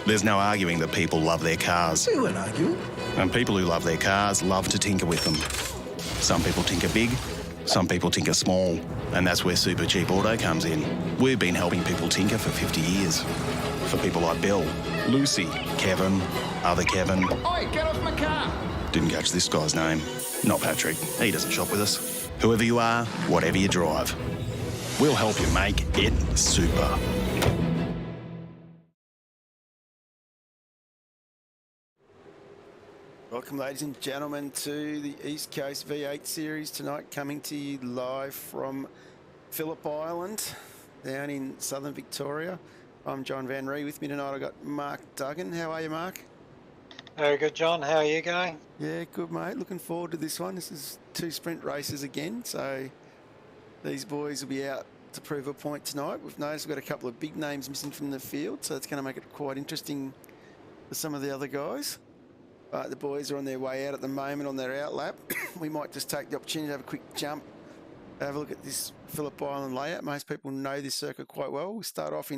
There's no arguing that people love their cars. We won't argue. And people who love their cars love to tinker with them. Some people tinker big, some people tinker small. And that's where Supercheap Auto comes in. We've been helping people tinker for 50 years. For people like Bill, Lucy, Kevin, other Kevin. Oi, get off my car! Didn't catch this guy's name. Not Patrick. He doesn't shop with us. Whoever you are, whatever you drive, we'll help you make it super. Welcome, ladies and gentlemen, to the East Coast V8 series tonight, coming to you live from Phillip Island, down in southern Victoria. I'm John Van Ree. With me tonight, I've got Mark Duggan. How are you, Mark? Very good, John. How are you going? Yeah, good, mate. Looking forward to this one. This is 2 sprint races again, so these boys will be out to prove a point tonight. We've noticed we've got a couple of big names missing from the field, so it's going to make it quite interesting for some of the other guys. But the boys are on their way out at the moment on their out lap. We might just take the opportunity to have a quick jump, have a look at this Phillip Island layout. Most people know this circuit quite well. We start off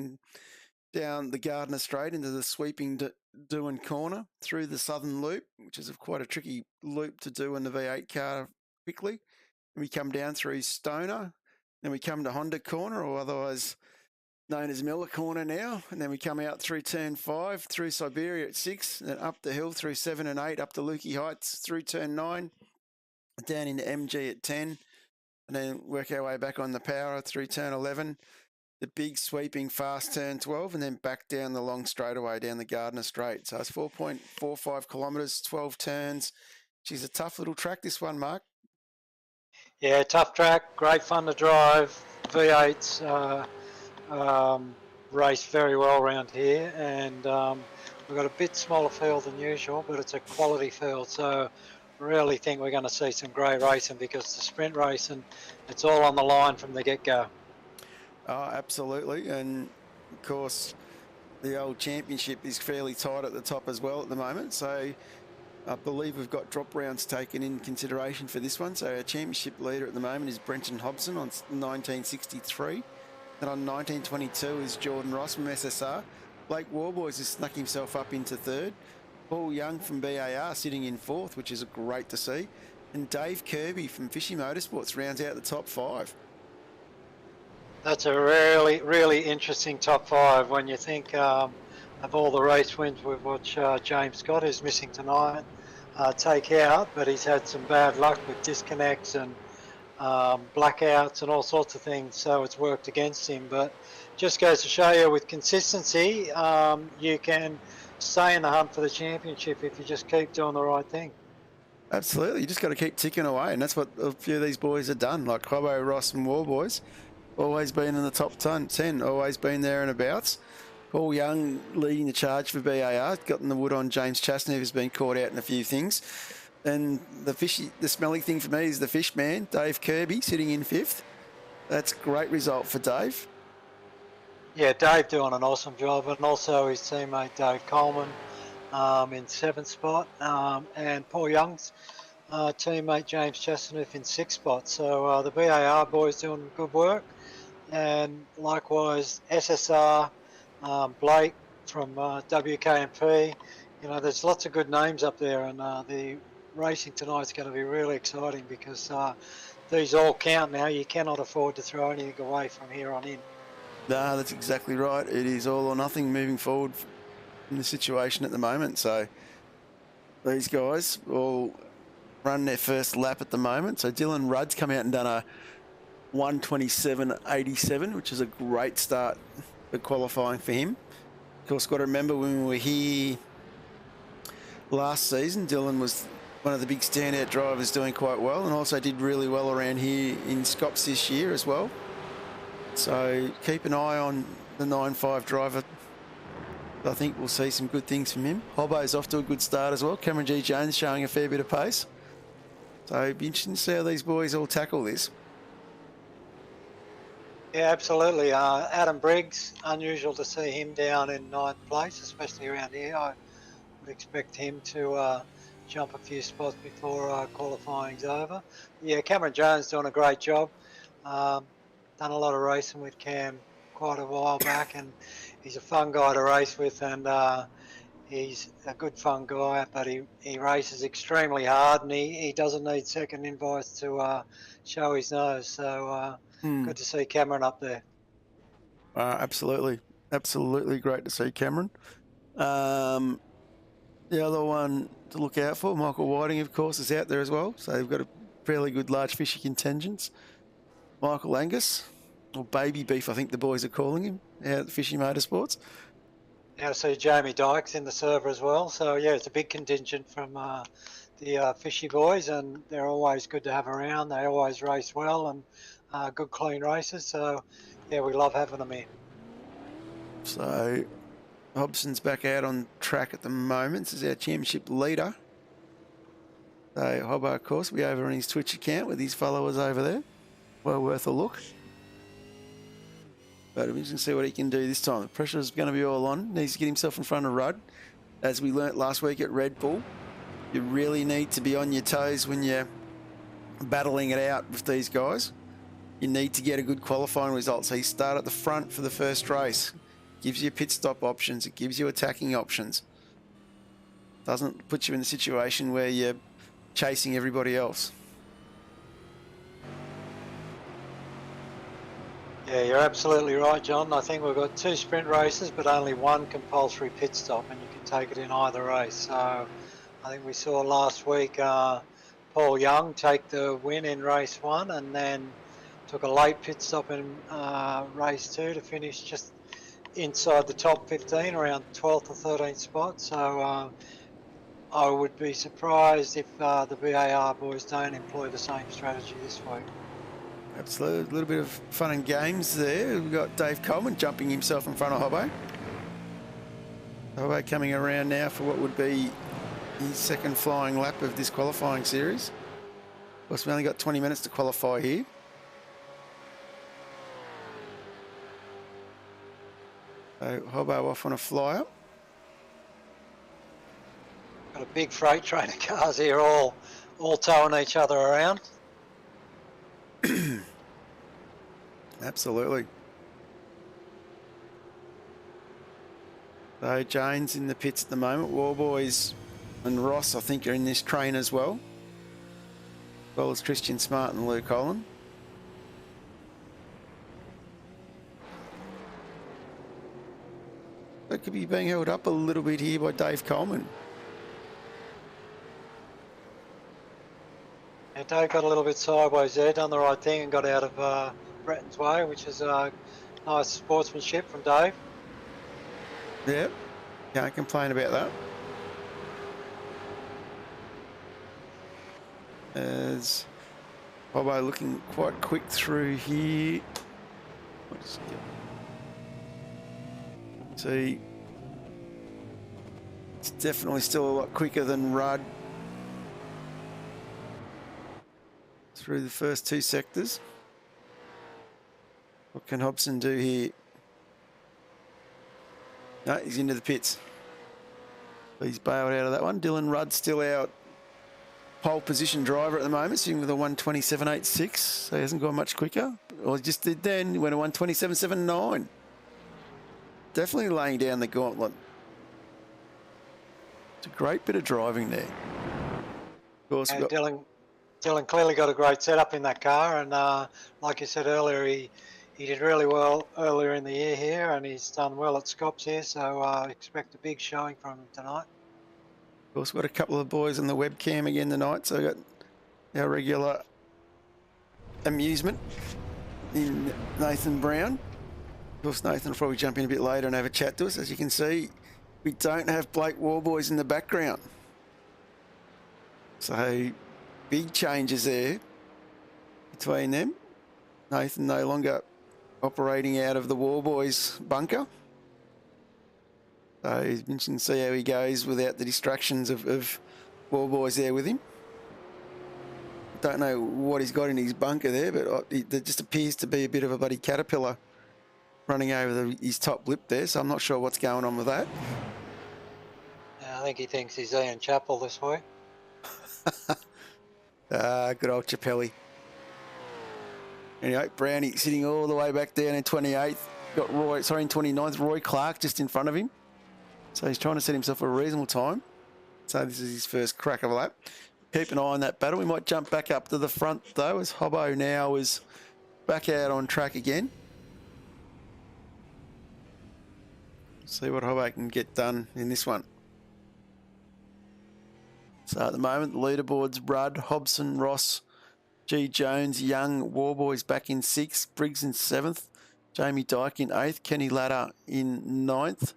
down the Gardner Straight into the sweeping Doohan corner through the southern loop, which is quite a tricky loop to do in the V8 car quickly. And we come down through Stoner, then we come to Honda corner, or otherwise known as Miller corner now, and then we come out through turn 5, through Siberia at 6, and then up the hill through 7 and 8, up to Lukey Heights, through turn 9, down into MG at 10, and then work our way back on the power through turn 11, the big sweeping fast turn 12, and then back down the long straightaway down the Gardner Straight. So it's 4.45 kilometres, 12 turns. She's a tough little track, this one, Mark. Yeah, tough track, great fun to drive. V8s race very well around here, and we've got a bit smaller field than usual, but it's a quality field, so really think we're going to see some great racing, because the sprint racing, it's all on the line from the get-go. Oh, absolutely, and of course the old championship is fairly tight at the top as well at the moment, so I believe we've got drop rounds taken in consideration for this one. So our championship leader at the moment is Brenton Hobson on 1963. And on 1922 is Jordan Ross from SSR. Blake Warboys has snuck himself up into 3rd. Paul Young from BAR sitting in 4th, which is great to see. And Dave Kirby from Fishy Motorsports rounds out the top 5. That's a really, really interesting top 5 when you think of all the race wins we've watched James Scott, who's missing tonight, take out, but he's had some bad luck with disconnects and blackouts and all sorts of things, so it's worked against him. But just goes to show you, with consistency, you can stay in the hunt for the championship if you just keep doing the right thing. Absolutely, you just got to keep ticking away, and that's what a few of these boys have done, like Cobbo, Ross and Warboys. Always been in the top 10, always been there and abouts. Paul Young leading the charge for BAR, gotten the wood on James Chastney, who's been caught out in a few things. And the smelly thing for me is the fish man, Dave Kirby, sitting in 5th. That's a great result for Dave. Yeah, Dave doing an awesome job, and also his teammate Dave Coleman in 7th spot, and Paul Young's teammate James Chestnut in 6th spot. So the BAR boys doing good work, and likewise SSR, Blake from WK&P. You know, there's lots of good names up there, and the racing tonight is going to be really exciting, because these all count now. You cannot afford to throw anything away from here on in. No, that's exactly right. It is all or nothing moving forward in the situation at the moment. So these guys all run their first lap at the moment. So Dylan Rudd's come out and done a 1:27.87, which is a great start for qualifying for him. Of course, got to remember when we were here last season, Dylan was one of the big standout drivers, doing quite well, and also did really well around here in Scops this year as well. So keep an eye on the 9.5 driver. I think we'll see some good things from him. Hobbo's off to a good start as well. Cameron G. Jones showing a fair bit of pace. So it'll be interesting to see how these boys all tackle this. Yeah, absolutely. Adam Briggs, unusual to see him down in 9th place, especially around here. I would expect him to jump a few spots before qualifying's over. Yeah, Cameron Jones doing a great job. Done a lot of racing with Cam quite a while back, and he's a fun guy to race with, and he's a good fun guy, but he races extremely hard, and he doesn't need second invites to show his nose. So good to see Cameron up there. Absolutely. Absolutely great to see Cameron. The other one to look out for, Michael Whiting, of course, is out there as well. So they've got a fairly good large fishy contingent. Michael Angus, or Baby Beef, I think the boys are calling him, out at Fishy Motorsports. Now to see Jamie Dykes in the server as well. So yeah, it's a big contingent from the Fishy boys, and they're always good to have around. They always race well and good clean races. So yeah, we love having them here. So Hobson's back out on track at the moment. This is our championship leader. So Hobbo, of course, will be over on his Twitch account with his followers over there. Well worth a look. But we can see what he can do this time. The pressure is going to be all on. Needs to get himself in front of Rudd. As we learnt last week at Red Bull, you really need to be on your toes when you're battling it out with these guys. You need to get a good qualifying result. So you start at the front for the first race. Gives you pit stop options. It gives you attacking options. Doesn't put you in a situation where you're chasing everybody else. Yeah, you're absolutely right, John. I think we've got 2 sprint races, but only 1 compulsory pit stop, and you can take it in either race. So I think we saw last week Paul Young take the win in race 1, and then took a late pit stop in race 2 to finish just inside the top 15, around 12th or 13th spot. So I would be surprised if the VAR boys don't employ the same strategy this week. Absolutely. A little bit of fun and games there. We've got Dave Coleman jumping himself in front of Hobbo. Hobbo coming around now for what would be his second flying lap of this qualifying series. Of course, we only got 20 minutes to qualify here. So Hobbo off on a flyer. Got a big freight train of cars here, all towing each other around. Absolutely. So Jane's in the pits at the moment. Warboys and Ross, I think, are in this train as well. As well as Christian Smart and Luke Holland. That could be being held up a little bit here by Dave Coleman. Yeah, Dave got a little bit sideways there, done the right thing and got out of Bretton's way, which is nice sportsmanship from Dave. Yep, can't complain about that. As Bobo looking quite quick through here. See, it's definitely still a lot quicker than Rudd through the first 2 sectors. What can Hobson do here? No, he's into the pits. He's bailed out of that one. Dylan Rudd still out pole position driver at the moment, sitting with a 1:27.86, so he hasn't gone much quicker. Or he just did then, he went a 1:27.79. Definitely laying down the gauntlet. It's a great bit of driving there. Of course, and Dylan clearly got a great setup in that car, and like you said earlier, he did really well earlier in the year here, and he's done well at Scops here, so expect a big showing from him tonight. Of course, we've got a couple of boys on the webcam again tonight, so we've got our regular amusement in Nathan Brown. Of course, Nathan will probably jump in a bit later and have a chat to us. As you can see, we don't have Blake Warboys in the background. So, big changes there between them. Nathan no longer operating out of the Warboys bunker. So, it's interesting to see how he goes without the distractions of Warboys there with him. Don't know what he's got in his bunker there, but there just appears to be a bit of a bloody caterpillar running over his top lip there, so I'm not sure what's going on with that. Yeah, I think he thinks he's Ian Chappell this week. Good old Chappelli. Anyway, Brownie sitting all the way back down in 28th. got Roy, sorry, in 29th, Roy Clark just in front of him. So he's trying to set himself a reasonable time. So this is his first crack of a lap. Keep an eye on that battle. We might jump back up to the front, though, as Hobbo now is back out on track again. See what Hobbo can get done in this one. So at the moment, the leaderboard's Rudd, Hobson, Ross, G. Jones, Young, Warboys back in 6th, Briggs in 7th, Jamie Dyke in 8th, Kenny Ladder in 9th,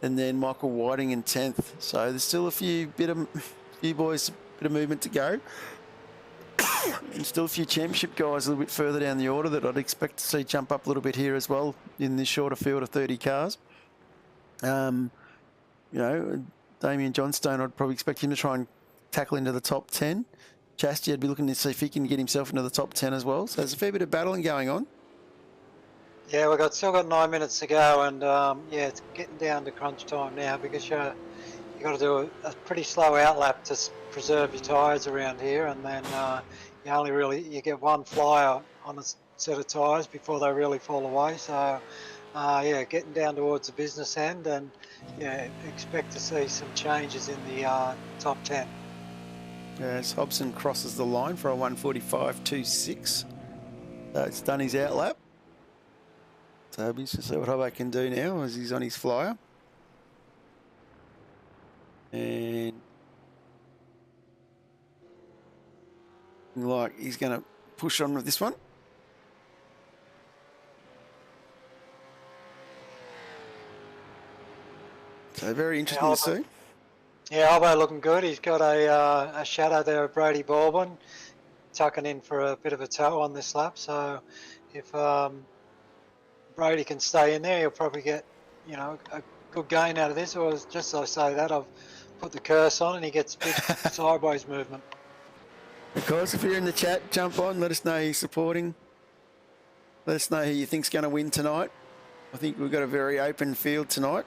and then Michael Whiting in 10th. So there's still a few boys, bit of movement to go. And still a few championship guys a little bit further down the order that I'd expect to see jump up a little bit here as well in this shorter field of 30 cars. You know, Damien Johnstone, I'd probably expect him to try and tackle into the top 10. Chastity, I'd be looking to see if he can get himself into the top 10 as well. So there's a fair bit of battling going on. Yeah, we've still got 9 minutes to go, and yeah, it's getting down to crunch time now because you got to do a pretty slow outlap to preserve your tyres around here, and then you get one flyer on a set of tyres before they really fall away. So yeah, getting down towards the business end, and yeah, expect to see some changes in the top 10. As Hobson crosses the line for a 1:45.26. So it's done his outlap. So we'll just see what Hobbo can do now as he's on his flyer. And like he's going to push on with this one. So very interesting to see. Yeah, Hobbo looking good. He's got a shadow there of Brady Baldwin, tucking in for a bit of a tow on this lap. So if Brady can stay in there, he'll probably get, you know, a good gain out of this. Or just as I say that, I've put the curse on and he gets a big sideways movement. Of course, if you're in the chat, jump on. Let us know who you're supporting. Let us know who you think's going to win tonight. I think we've got a very open field tonight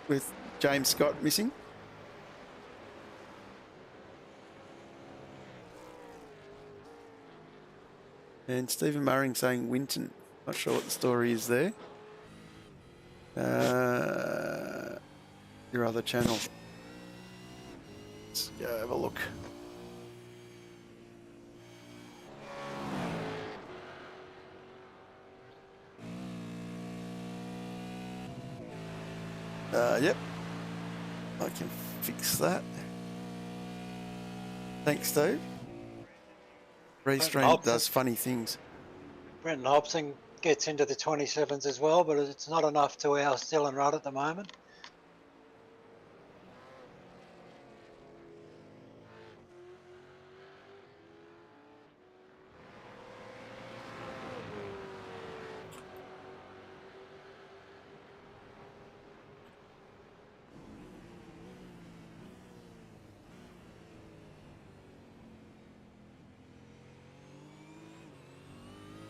with James Scott missing. And Stephen Murray saying Winton. Not sure what the story is there. Your other channel. Let's go have a look. Yep. I can fix that. Thanks, Steve. Restream does funny things. Brenton Hobson gets into the 27s as well, but it's not enough to oust Dylan Rudd at the moment.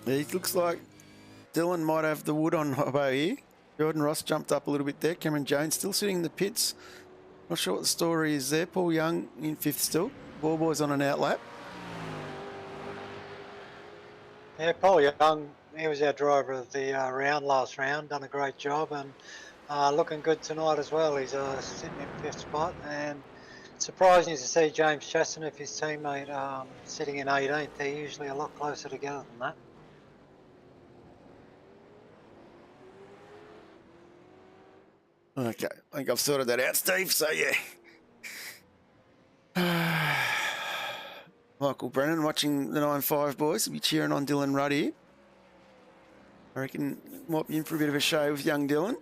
It looks like Dylan might have the wood on Hobbo here. Jordan Ross jumped up a little bit there. Cameron Jones still sitting in the pits. Not sure what the story is there. Paul Young in 5th still. Ballboy's on an outlap. Yeah, Paul Young, he was our driver of the last round, done a great job, and looking good tonight as well. He's sitting in 5th spot, and surprising to see James Chastenoff, his teammate, sitting in 18th. They're usually a lot closer together than that. Okay, I think I've sorted that out, Steve, so yeah. Michael Brennan watching the 9-5 boys will be cheering on Dylan Rudd here. I reckon might be in for a bit of a show with young Dylan.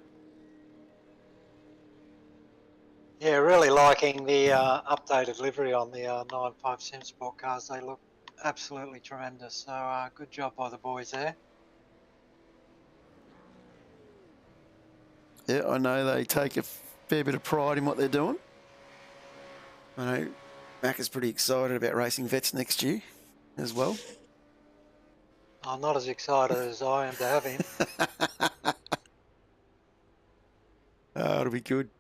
Yeah, really liking the updated livery on the 9.5 Sim Sport cars. They look absolutely tremendous. So good job by the boys there. Yeah, I know they take a fair bit of pride in what they're doing. I know Mac is pretty excited about racing vets next year as well. I'm not as excited as I am to have him. Oh, it'll be good.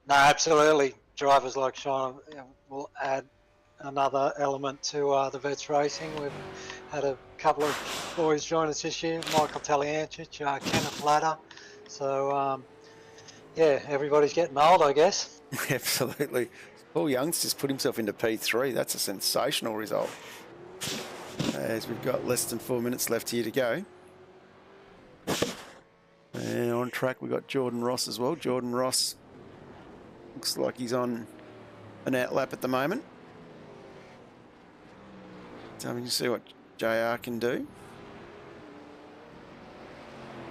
No, absolutely. Drivers like Sean will add another element to the vets racing. had a couple of boys join us this year, Michael Taliancic, Kenneth Ladder. So, yeah, everybody's getting old, I guess. Absolutely. Paul Young's just put himself into P3. That's a sensational result. As we've got less than 4 minutes left here to go. And on track, we've got Jordan Ross as well. Jordan Ross looks like he's on an outlap at the moment. So we can see what JR can do.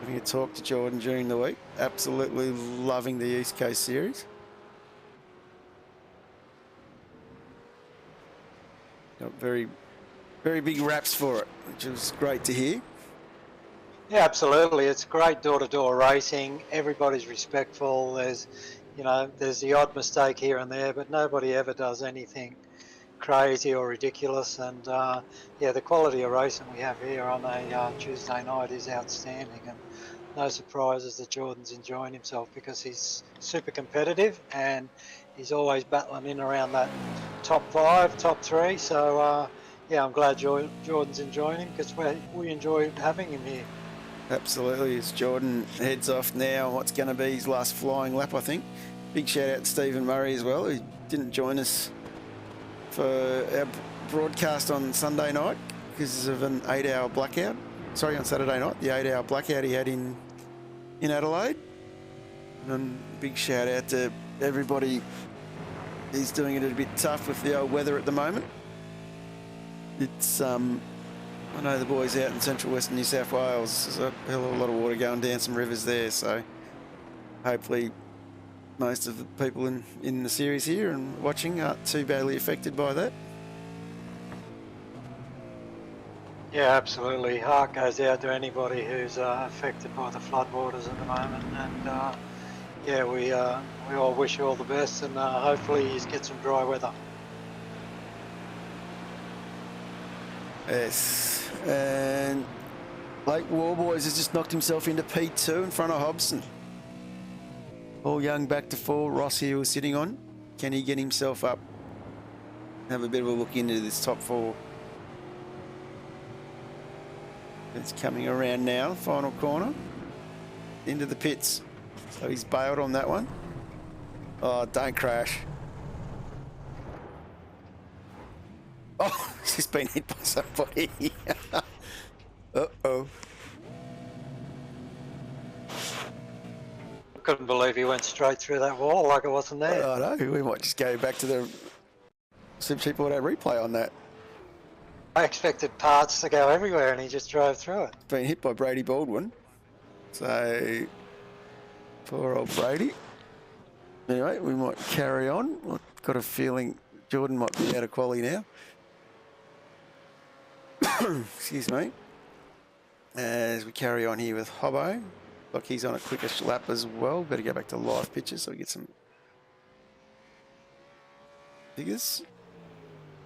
Having a talk to Jordan during the week. Absolutely loving the East Coast Series. Got very big raps for it, which is great to hear. Yeah, absolutely. It's great door-to-door racing. Everybody's respectful. There's the odd mistake here and there, but nobody ever does anything crazy or ridiculous. And yeah, the quality of racing we have here on a Tuesday night is outstanding. And no surprises that Jordan's enjoying himself because he's super competitive and he's always battling in around that top 5, top 3. So yeah, I'm glad Jordan's enjoying him because we enjoy having him here. Absolutely. As Jordan heads off now, what's going to be his last flying lap, I think. Big shout out to Stephen Murray as well, who didn't join us for our broadcast on Sunday night because of an 8-hour blackout. Sorry, on Saturday night, the 8-hour blackout he had in Adelaide. And big shout out to everybody. He's doing it a bit tough with the old weather at the moment. It's I know the boys out in central western New South Wales, there's a hell of a lot of water going down some rivers there, so hopefully most of the people in the series here and watching aren't too badly affected by that. Yeah, absolutely. Heart goes out to anybody who's affected by the floodwaters at the moment, and yeah, we all wish you all the best, and hopefully you get some dry weather. Yes, and Blake Warboys has just knocked himself into P2 in front of Hobson. Paul Young back to 4, Ross here was sitting on. Can he get himself up? Have a bit of a look into this top 4. It's coming around now, final corner, into the pits. So he's bailed on that one. Oh, don't crash. Oh, he's just been hit by somebody. Uh-oh. Couldn't believe he went straight through that wall like it wasn't there. I know, we might just go back to the Supercheap Auto replay on that. I expected parts to go everywhere and he just drove through it. Been hit by Brady Baldwin. So, poor old Brady. Anyway, we might carry on. I've got a feeling Jordan might be out of quality now. Excuse me. As we carry on here with Hobbo. Look, he's on a quicker lap as well. Better go back to live pictures so we get some figures.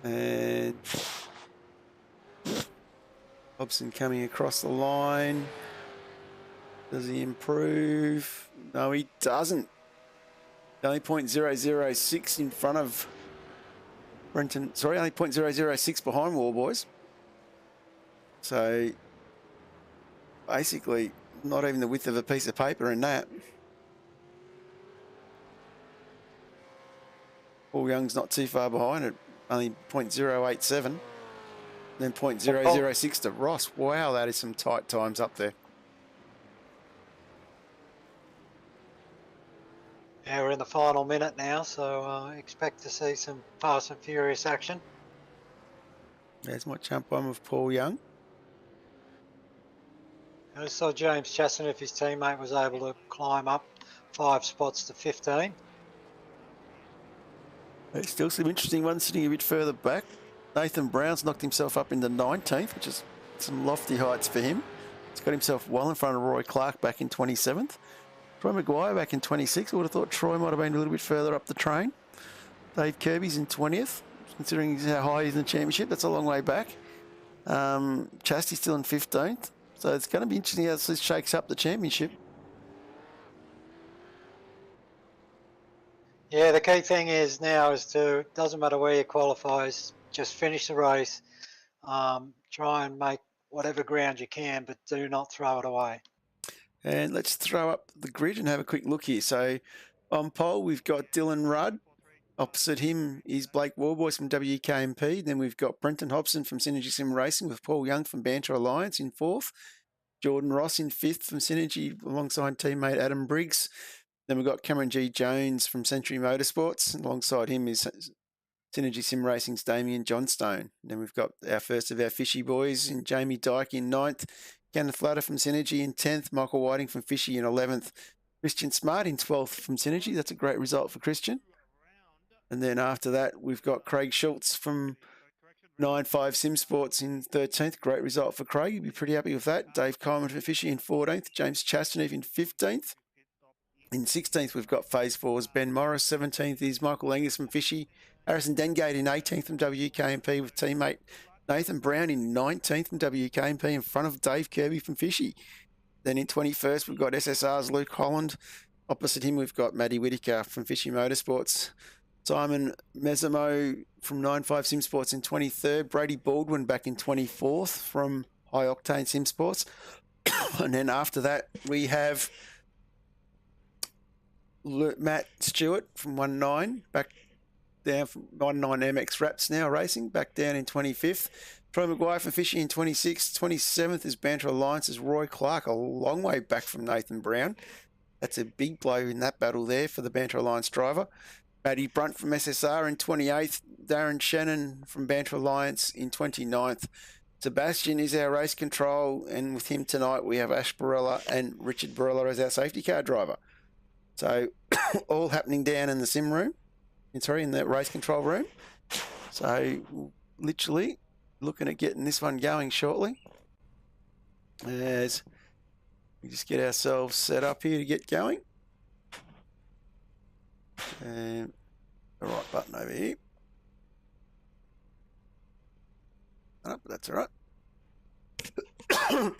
And Hobson coming across the line. Does he improve? No, he doesn't. Only 0.006 in front of Brenton. Sorry, only 0.006 behind Warboys. So basically not even the width of a piece of paper in that. Paul Young's not too far behind it, only 0.087. Then 0.006 to Ross. Wow, that is some tight times up there. Yeah, we're in the final minute now, so expect to see some fast and furious action. There's my jump one with Paul Young. I saw James Chasson, if his teammate was able to climb up 5 spots to 15. There's still some interesting ones sitting a bit further back. Nathan Brown's knocked himself up into 19th, which is some lofty heights for him. He's got himself well in front of Roy Clark back in 27th. Troy Maguire back in 26th. I would have thought Troy might have been a little bit further up the train. Dave Kirby's in 20th, considering how high he's in the championship. That's a long way back. Chasty's still in 15th. So it's going to be interesting how this shakes up the championship. Yeah, the key thing is now doesn't matter where you qualify, just finish the race, Try and make whatever ground you can, but do not throw it away. And let's throw up the grid and have a quick look here. So on pole, we've got Dylan Rudd. Opposite him is Blake Warboys from WK&P. Then we've got Brenton Hobson from Synergy Sim Racing with Paul Young from Banter Alliance in fourth. Jordan Ross in fifth from Synergy alongside teammate Adam Briggs. Then we've got Cameron G. Jones from Century Motorsports. And alongside him is Synergy Sim Racing's Damien Johnstone. Then we've got our first of our fishy boys in Jamie Dyke in ninth. Kenneth Latter from Synergy in 10th. Michael Whiting from Fishy in 11th. Christian Smart in 12th from Synergy. That's a great result for Christian. And then after that, we've got Craig Schultz from 9.5 Sim Sports in 13th. Great result for Craig. You'd be pretty happy with that. Dave Coleman for Fishy in 14th. James Chastaneef in 15th. In 16th, we've got Phase 4's Ben Morris. 17th is Michael Angus from Fishy. Harrison Dengate in 18th from WK&P with teammate Nathan Brown in 19th from WK&P in front of Dave Kirby from Fishy. Then in 21st, we've got SSR's Luke Holland. Opposite him, we've got Matty Whitaker from Fishy Motorsports. Simon Mesamo from 9.5 Sim Sports in 23rd. Brady Baldwin back in 24th from High Octane Sim Sports. And then after that, we have Matt Stewart from 1.9 back down from 1.9 MX Raps now racing, back down in 25th. Troy Maguire from Fishy in 26th. 27th is Banter Alliance's Roy Clark, a long way back from Nathan Brown. That's a big blow in that battle there for the Banter Alliance driver. Matty Brunt from SSR in 28th. Darren Shannon from Banter Alliance in 29th. Sebastian is our race control, and with him tonight we have Ash Barella and Richard Barella as our safety car driver. So all happening down in the sim room, in the race control room. So literally looking at getting this one going shortly. As we just get ourselves set up here to get going. And the right button over here. Oh, but that's all right.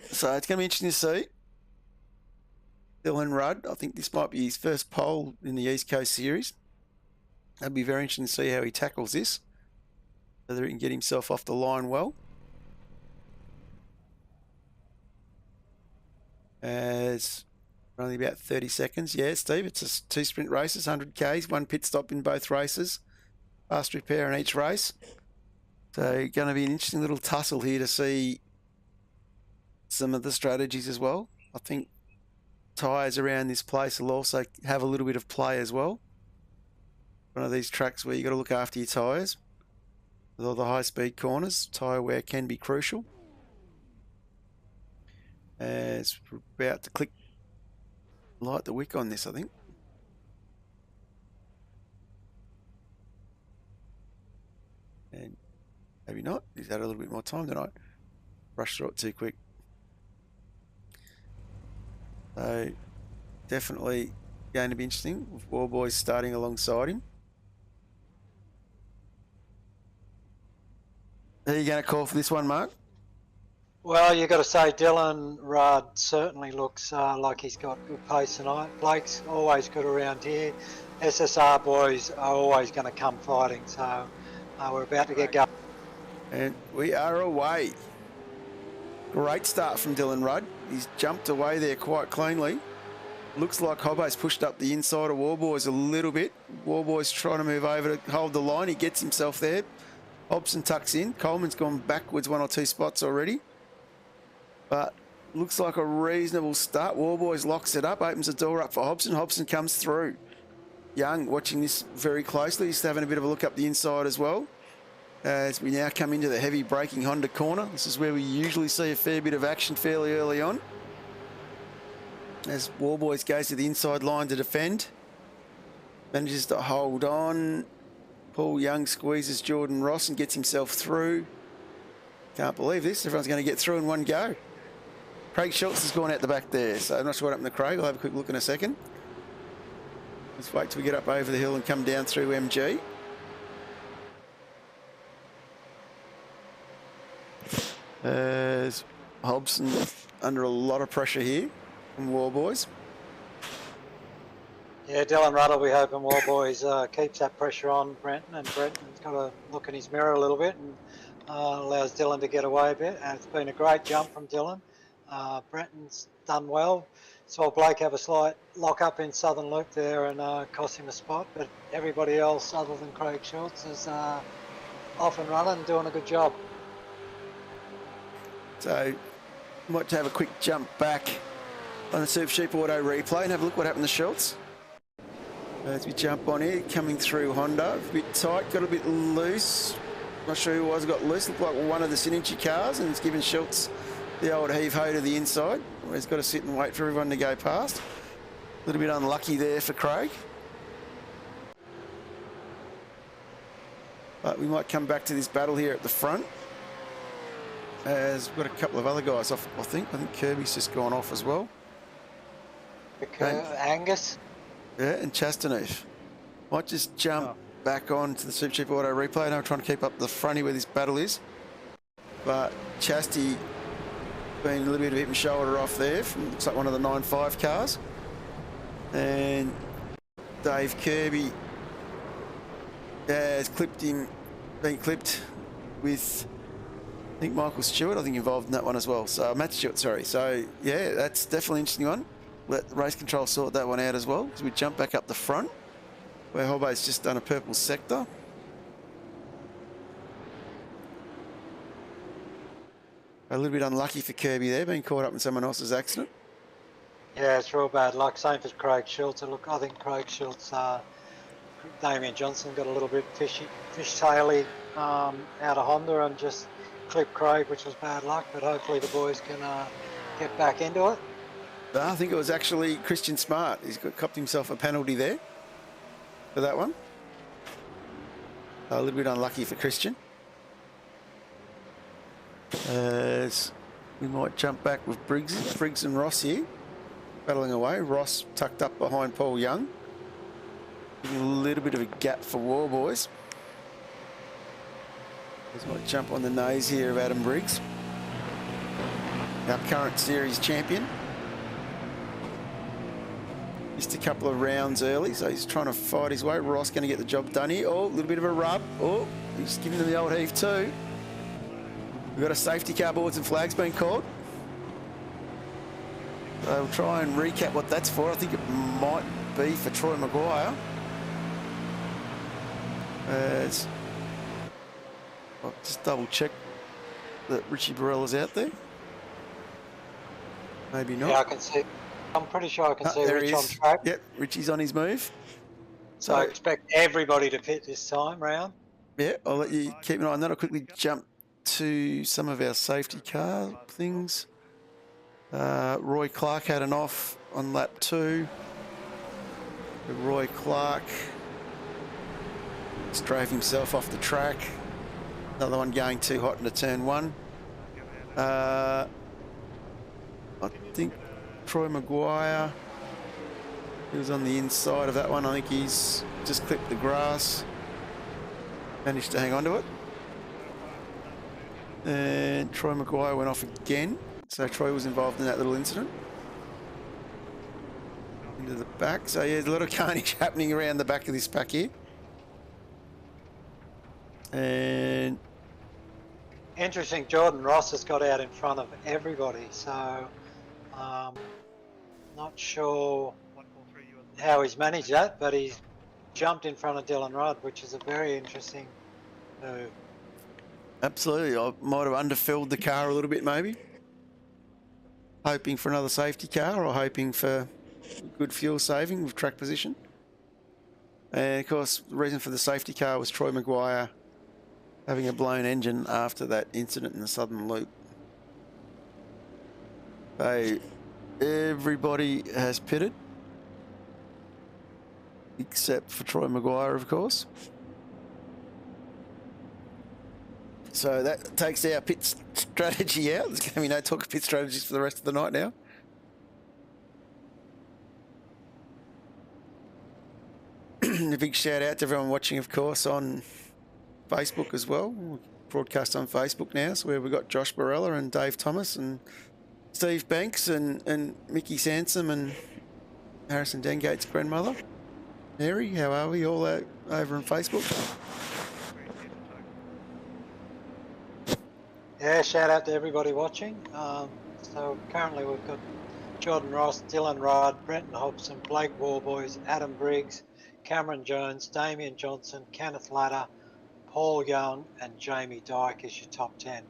So it's going to be interesting to see. Dylan Rudd, I think this might be his first pole in the East Coast Series. That'd be very interesting to see how he tackles this. Whether he can get himself off the line well. As only about 30 seconds. Yeah, Steve, it's a 2 sprint races, 100 Ks, 1 pit stop in both races. Fast repair in each race. So going to be an interesting little tussle here to see some of the strategies as well. I think tyres around this place will also have a little bit of play as well. One of these tracks where you've got to look after your tyres. With all the high-speed corners, tyre wear can be crucial. As we're about to light the wick on this, I think. And maybe not. He's had a little bit more time tonight. Rushed through it too quick. So definitely going to be interesting with Warboys starting alongside him. Are you going to call for this one, Mark? Well, you've got to say Dylan Rudd certainly looks like he's got good pace tonight. Blake's always good around here. SSR boys are always going to come fighting, so we're about to get going. And we are away. Great start from Dylan Rudd. He's jumped away there quite cleanly. Looks like Hobbo's pushed up the inside of Warboys a little bit. Warboys trying to move over to hold the line. He gets himself there. Hobson tucks in. Coleman's gone backwards 1 or 2 spots already. But looks like a reasonable start. Warboys locks it up, opens the door up for Hobson. Hobson comes through. Young watching this very closely. He's having a bit of a look up the inside as well. As we now come into the heavy braking Honda corner. This is where we usually see a fair bit of action fairly early on. As Warboys goes to the inside line to defend. Manages to hold on. Paul Young squeezes Jordan Ross and gets himself through. Can't believe this. Everyone's going to get through in one go. Craig Schultz has gone out the back there, so I'm not sure what happened to Craig. I'll have a quick look in a second. Let's wait till we get up over the hill and come down through MG. As Hobson under a lot of pressure here from Warboys. Yeah, Dylan Rudd will be hoping Warboys keeps that pressure on Brenton, and Brenton's got to look in his mirror a little bit and allows Dylan to get away a bit, and it's been a great jump from Dylan. Brenton's done well. Saw Blake have a slight lock up in Southern Loop there and cost him a spot, but everybody else other than Craig Schultz is off and running and doing a good job. So, might have a quick jump back on the Supercheap Auto replay and have a look what happened to Schultz. As we jump on here, coming through Honda, a bit tight, got a bit loose. Not sure who was got loose. Looked like one of the Synergy cars, and it's given Schultz the old heave-ho to the inside, where he's got to sit and wait for everyone to go past. A little bit unlucky there for Craig. But we might come back to this battle here at the front, as we've got a couple of other guys off, I think. Kirby's just gone off as well. Angus? Yeah, and Chastaneuf. Might just jump back on to the Supercheap Auto replay. I know I'm trying to keep up the front here where this battle is. But Chasty been a little bit of hip and shoulder off there from, looks like one of the 9.5 cars. And Dave Kirby has clipped him, been clipped with, I think, Michael Stewart, I think, involved in that one as well. So, Matt Stewart, sorry. So, yeah, that's definitely an interesting one. Let race control sort that one out as well, as we jump back up the front, where Hobbo's just done a purple sector. A little bit unlucky for Kirby there, being caught up in someone else's accident. Yeah, it's real bad luck. Same for Craig Schultz. Look, I think Craig Schultz, Damien Johnson got a little bit fish-taily out of Honda and just clipped Craig, which was bad luck, but hopefully the boys can get back into it. I think it was actually Christian Smart. He's copped himself a penalty there for that one. A little bit unlucky for Christian. As we might jump back with Briggs and Ross here, battling away. Ross tucked up behind Paul Young. Giving a little bit of a gap for War Boys. As might jump on the nose here of Adam Briggs, our current series champion. Just a couple of rounds early, so he's trying to fight his way. Ross going to get the job done here. Oh, a little bit of a rub. Oh, he's giving them the old heave too. We've got a safety car, boards and flags being called. So we'll try and recap what that's for. I think it might be for Troy Maguire. I'll just double check that Richie Barella's out there. Maybe not. Yeah, I can see. I'm pretty sure I can see there Rich he on is. track. Yep, Richie's on his move. So I expect everybody to pit this time round. Yeah, I'll let you keep an eye on that. I'll quickly jump to some of our safety car things. Roy Clark had an off on lap 2. Roy Clark just drove himself off the track. Another one going too hot into turn 1. I think Troy Maguire, he was on the inside of that one. I think he's just clipped the grass. Managed to hang on to it. And Troy Maguire went off again. So Troy was involved in that little incident. Into the back. So yeah, there's a lot of carnage happening around the back of this pack here. And interesting, Jordan Ross has got out in front of everybody, so not sure how he's managed that, but he's jumped in front of Dylan Rudd, which is a very interesting move. Absolutely. I might have underfilled the car a little bit maybe. Hoping for another safety car or hoping for good fuel saving with track position. And of course, the reason for the safety car was Troy Maguire having a blown engine after that incident in the Southern Loop. So everybody has pitted, except for Troy Maguire, of course. So that takes our pit strategy out. There's going to be no talk of pit strategies for the rest of the night now. A big shout out to everyone watching, of course, on Facebook as well. We broadcast on Facebook now, so where we've got Josh Barella and Dave Thomas and Steve Banks and Mickey Sansom and Harrison Dengate's grandmother. Mary, how are we all over on Facebook? Yeah, shout out to everybody watching. So currently we've got Jordan Ross, Dylan Rudd, Brenton Hobson, Blake Warboys, Adam Briggs, Cameron Jones, Damien Johnson, Kenneth Latta, Paul Young, and Jamie Dyke as your top 10.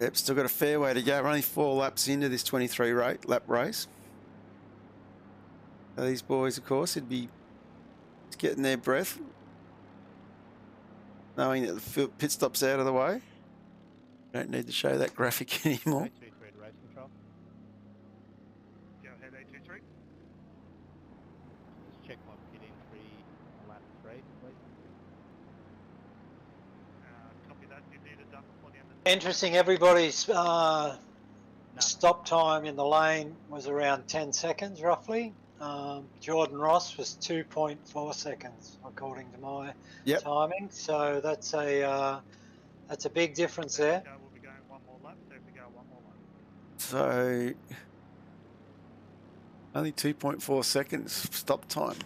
Yep, still got a fair way to go. We're only 4 laps into this 23 lap race. So these boys, of course, would be getting their breath, knowing that the pit stop's out of the way. Don't need to show that graphic anymore. 823 to race control. Go ahead, 823. Just check my pit entry on lap 3, please. Copy that. You need it done before the end of Interesting, everybody's stop time in the lane was around 10 seconds roughly. Jordan Ross was 2.4 seconds according to my timing, so that's a big difference there. We'll be going one more lap, so if we go one more lap. So only 2.4 seconds stop time.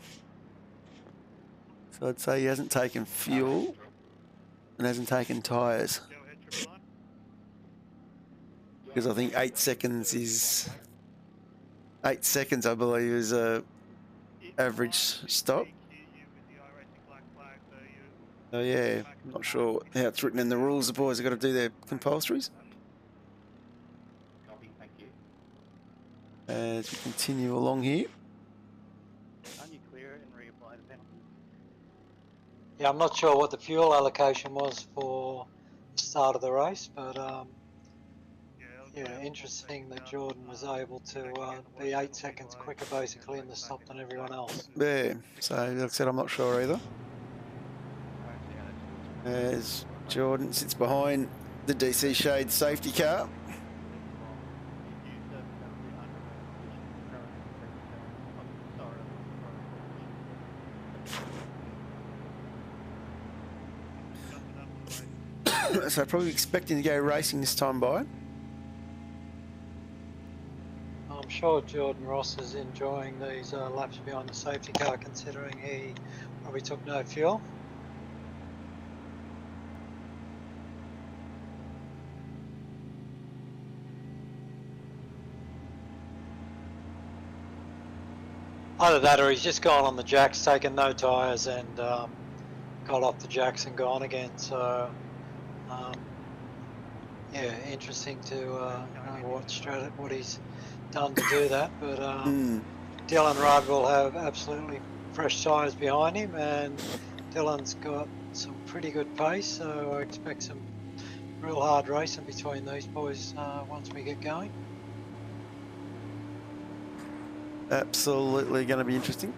So I'd say he hasn't taken fuel and hasn't taken tyres. Go ahead, triple line. Because I think 8 seconds is 8 seconds, I believe, is a average stop. Oh yeah, I'm not sure how it's written in the rules. The boys have got to do their compulsories. Copy, thank you. As we continue along here. Can't you clear it and reapply the penalty? Yeah, I'm not sure what the fuel allocation was for the start of the race, but yeah, interesting that Jordan was able to be 8 seconds quicker basically in the stop than everyone else. Yeah, so like I said, I'm not sure either. As Jordan sits behind the DC Shade safety car. So probably expecting to go racing this time by. I'm sure Jordan Ross is enjoying these laps behind the safety car considering he probably took no fuel. Either that or he's just gone on the jacks, taken no tyres and got off the jacks and gone again. So, yeah, interesting to watch what he's done to do that. But Dylan Rudd will have absolutely fresh tyres behind him, and Dylan's got some pretty good pace. So I expect some real hard racing between these boys once we get going. Absolutely going to be interesting.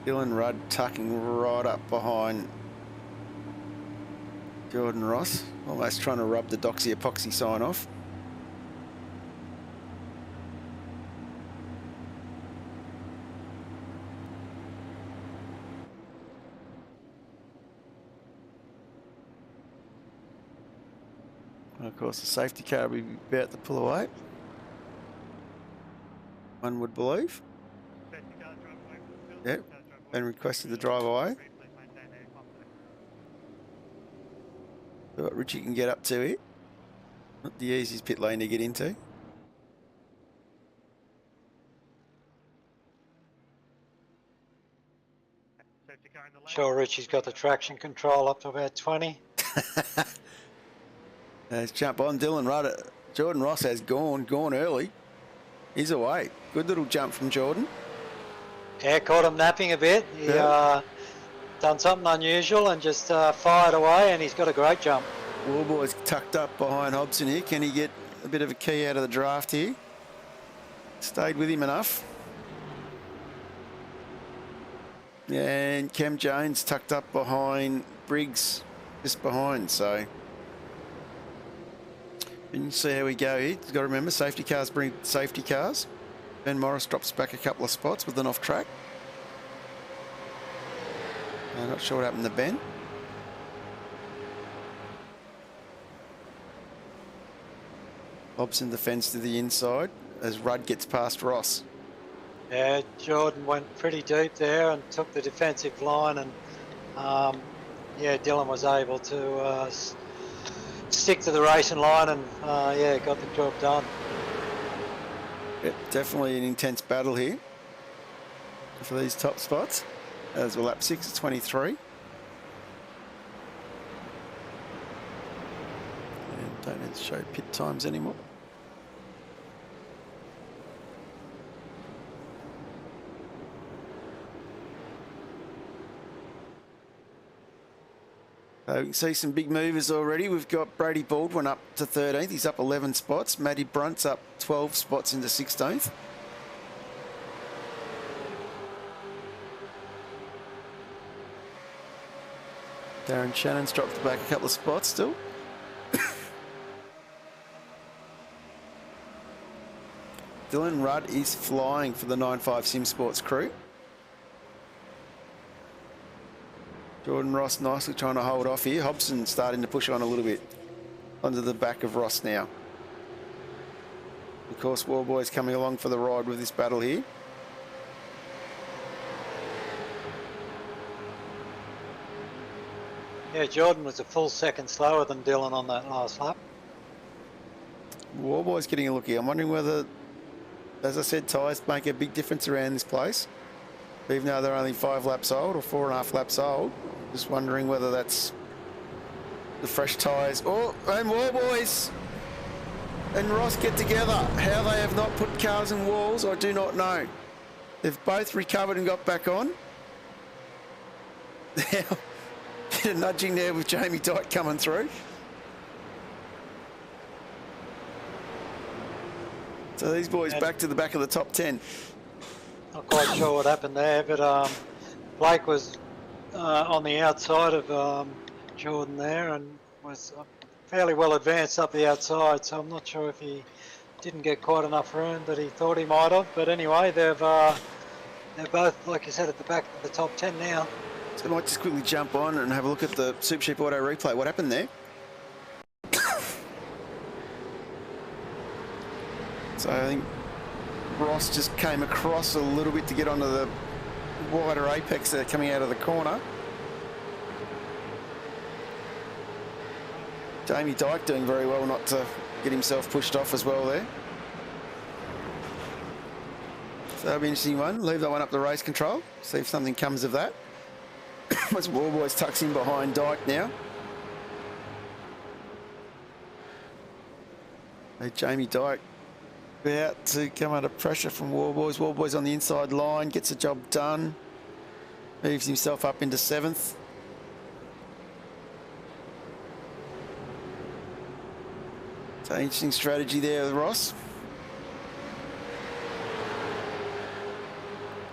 Dylan Rudd tucking right up behind Jordan Ross, almost trying to rub the Doxy epoxy sign off. And of course, the safety car will be about to pull away. One would believe. Yep, and requested the drive away. See what Richie can get up to here. Not the easiest pit lane to get into. Sure, Richie's got the traction control up to about 20. Let's jump on. Dylan Rudd. Jordan Ross has gone early. He's away. Good little jump from Jordan. Yeah, caught him napping a bit. He done something unusual and just fired away, and he's got a great jump. Warboy's tucked up behind Hobson here. Can he get a bit of a key out of the draft here? Stayed with him enough. And Cam Jones tucked up behind Briggs, just behind, so. And you see how we go here. You've got to remember, safety cars bring safety cars. Ben Morris drops back a couple of spots with an off track. I'm not sure what happened to Ben. Hobson defends to the inside as Rudd gets past Ross. Yeah, Jordan went pretty deep there and took the defensive line, and yeah, Dylan was able to stick to the racing line and yeah, got the job done. Yep, definitely an intense battle here for these top spots. As we're lap 6 at 23. And don't need to show pit times anymore. We can see some big movers already. We've got Brady Baldwin up to 13th. He's up 11 spots. Matty Brunt's up 12 spots into 16th. Darren Shannon's dropped back a couple of spots still. Dylan Rudd is flying for the 9.5 Sim Sports crew. Jordan Ross nicely trying to hold off here. Hobson starting to push on a little bit onto the back of Ross now. Of course, Warboy's coming along for the ride with this battle here. Yeah, Jordan was a full second slower than Dylan on that last lap. Warboy's getting a look here. I'm wondering whether, as I said, tyres make a big difference around this place. Even though they're only 5 laps old or 4.5 laps old. Just wondering whether that's the fresh tyres. Oh, and Warboys and Ross get together. How they have not put cars in walls, I do not know. They've both recovered and got back on. Now, bit of nudging there with Jamie Dyke coming through. So these boys back to the back of the top 10. Not quite sure what happened there, but Blake was on the outside of Jordan there and was fairly well advanced up the outside, so I'm not sure if he didn't get quite enough room that he thought he might have. But anyway, they're both, like you said, at the back of the top 10 now. So I might just quickly jump on and have a look at the Supercheap Auto replay. What happened there? So I think Ross just came across a little bit to get onto the wider apex there coming out of the corner. Jamie Dyke doing very well not to get himself pushed off as well there. So that'll be an interesting one. Leave that one up to race control. See if something comes of that. As Warboys tucks in behind Dyke now. Hey, Jamie Dyke about to come under pressure from Warboys. Warboys on the inside line, gets the job done. Moves himself up into 7th. So interesting strategy there with Ross.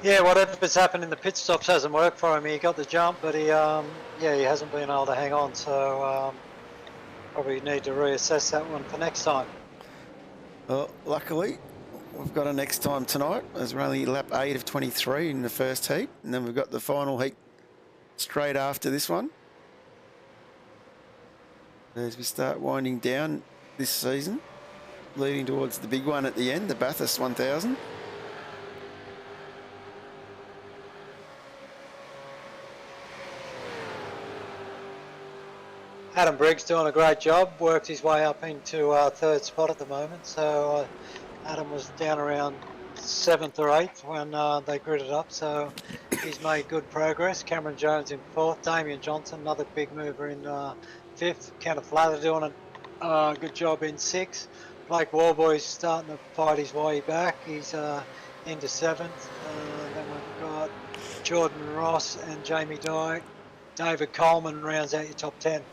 Yeah, whatever's happened in the pit stops hasn't worked for him. He got the jump, but he, yeah, he hasn't been able to hang on. So probably need to reassess that one for next time. Well, luckily, we've got a next time tonight, as we're only lap 8 of 23 in the first heat, and then we've got the final heat straight after this one. As we start winding down this season, leading towards the big one at the end, the Bathurst 1000. Adam Briggs doing a great job, worked his way up into 3rd spot at the moment. So Adam was down around 7th or 8th when they gridded up, so he's made good progress. Cameron Jones in 4th, Damien Johnson, another big mover in 5th. Kenneth Lather doing a good job in 6th. Blake Warboy's starting to fight his way back. He's into 7th. Then we've got Jordan Ross and Jamie Dyke. David Coleman rounds out your top 10.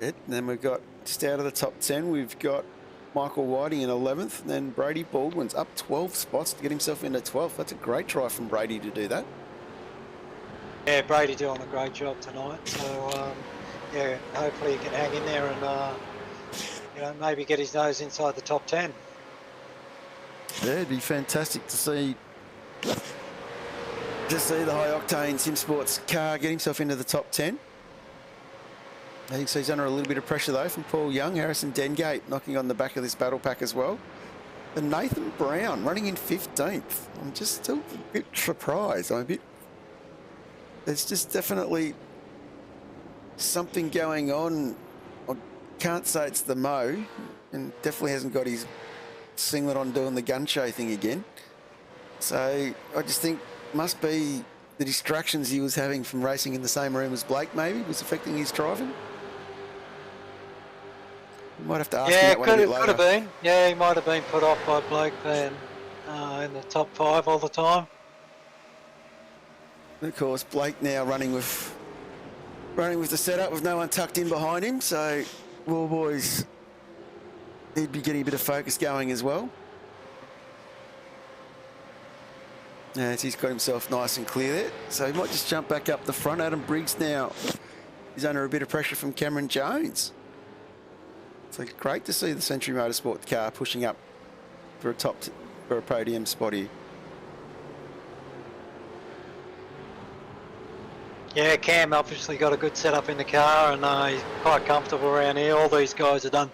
And then we've got, just out of the top 10, we've got Michael Whiting in 11th, and then Brady Baldwin's up 12 spots to get himself into 12th. That's a great try from Brady to do that. Yeah, Brady doing a great job tonight. So, yeah, hopefully he can hang in there and, you know, maybe get his nose inside the top 10. Yeah, it'd be fantastic to see to see the high-octane Sim Sports car get himself into the top 10. I think so he's under a little bit of pressure, though, from Paul Young. Harrison Dengate knocking on the back of this battle pack as well. And Nathan Brown running in 15th. I'm just still a bit surprised. There's just definitely something going on. I can't say it's the Mo, and definitely hasn't got his singlet on doing the gun show thing again. So I just think must be the distractions he was having from racing in the same room as Blake maybe was affecting his driving. You might have to ask him that one a bit later. Could have been. Yeah, he might have been put off by Blake being in the top 5 all the time. And of course, Blake now running with the setup with no one tucked in behind him. So, War Boys, he'd be getting a bit of focus going as well. As he's got himself nice and clear there. So he might just jump back up the front. Adam Briggs now is under a bit of pressure from Cameron Jones. So great to see the Century Motorsport car pushing up for a podium spot here. Yeah, Cam obviously got a good setup in the car, and he's quite comfortable around here. All these guys have done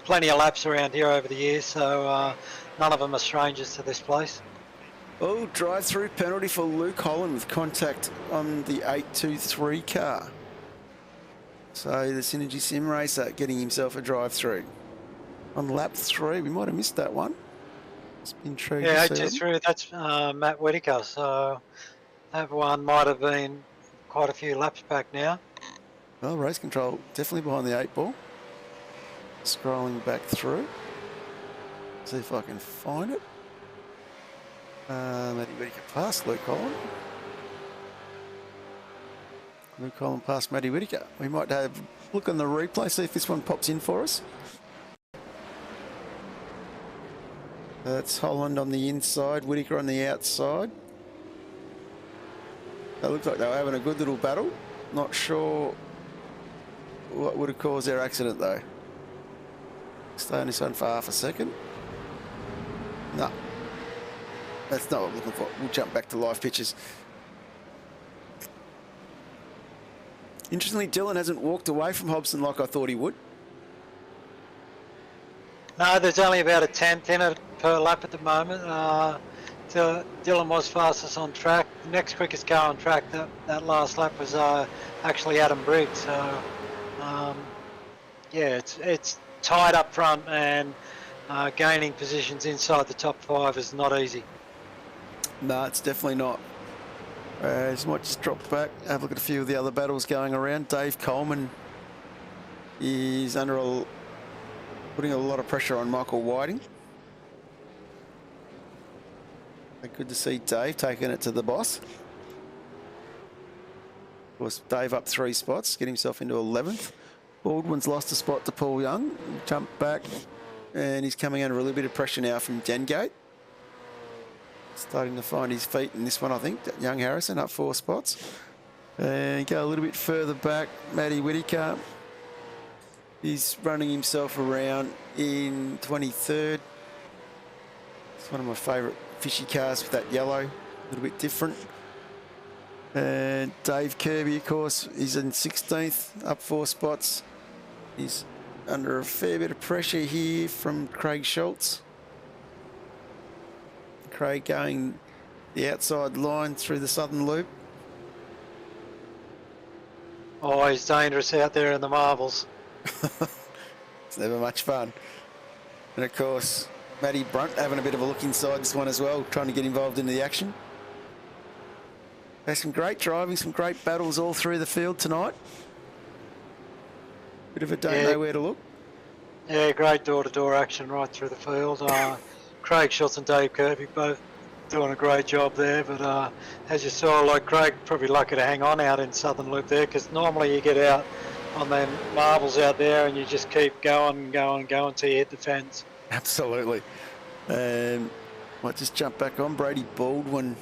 plenty of laps around here over the years, so none of them are strangers to this place. Oh, drive-through penalty for Luke Holland with contact on the 823 car. So the Synergy Sim Racer getting himself a drive-through. On lap 3, we might have missed that one. It's been true. Yeah, 823, that's Matt Whitaker, so that one might have been quite a few laps back now. Well, race control definitely behind the 8 ball. Scrolling back through. See if I can find it. Matty Whitaker past Luke Holland. Luke Holland past Matty Whitaker. We might have a look on the replay, see if this one pops in for us. That's Holland on the inside, Whitaker on the outside. It looks like they were having a good little battle. Not sure what would have caused their accident though. Stay on this one for half a second. No. That's not what we're looking for. We'll jump back to live pictures. Interestingly, Dylan hasn't walked away from Hobson like I thought he would. No, there's only about a tenth in it per lap at the moment. Dylan was fastest on track. The next quickest car on track that last lap was actually Adam Briggs. So yeah, it's tight up front, and gaining positions inside the top 5 is not easy. No, it's definitely not. Just might just drop back, have a look at a few of the other battles going around. Dave Coleman is putting a lot of pressure on Michael Whiting. Good to see Dave taking it to the boss. Of course, Dave up 3 spots, get himself into 11th. Baldwin's lost a spot to Paul Young, jumped back, and he's coming under a little bit of pressure now from Dengate. Starting to find his feet in this one, I think. Young Harrison up 4 spots. And go a little bit further back, Matty Whitaker. He's running himself around in 23rd. It's one of my favourite fishy cars with that yellow, a little bit different. And Dave Kirby, of course, is in 16th, up 4 spots. He's under a fair bit of pressure here from Craig Schultz. Craig going the outside line through the southern loop. Oh, he's dangerous out there in the marbles. It's never much fun. And of course, Matty Brunt having a bit of a look inside this one as well, trying to get involved in the action. There's some great driving, some great battles all through the field tonight. Bit of a don't know where to look. Yeah, great door-to-door action right through the field. Craig Schultz and Dave Kirby both doing a great job there, but as you saw, like Craig probably lucky to hang on out in Southern Loop there, because normally you get out on them marbles out there and you just keep going and going and going until you hit the fence. Absolutely. Might just jump back on. Brady Baldwin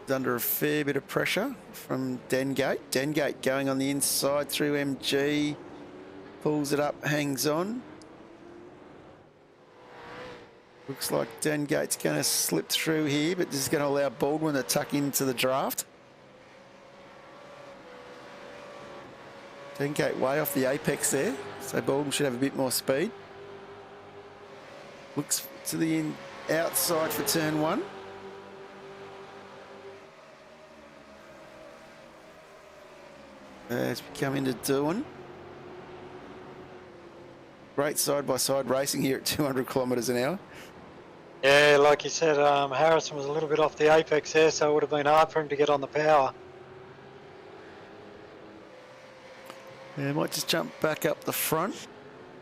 is under a fair bit of pressure from Dengate. Dengate going on the inside through MG, pulls it up, hangs on. Looks like Dan Gate's going to slip through here, but this is going to allow Baldwin to tuck into the draft. Dan Gate way off the apex there, so Baldwin should have a bit more speed. Looks to the outside for turn 1. As we come into Derwin. Great side-by-side racing here at 200 kilometres an hour. Yeah, like you said, Harrison was a little bit off the apex there, so it would have been hard for him to get on the power. Yeah, might just jump back up the front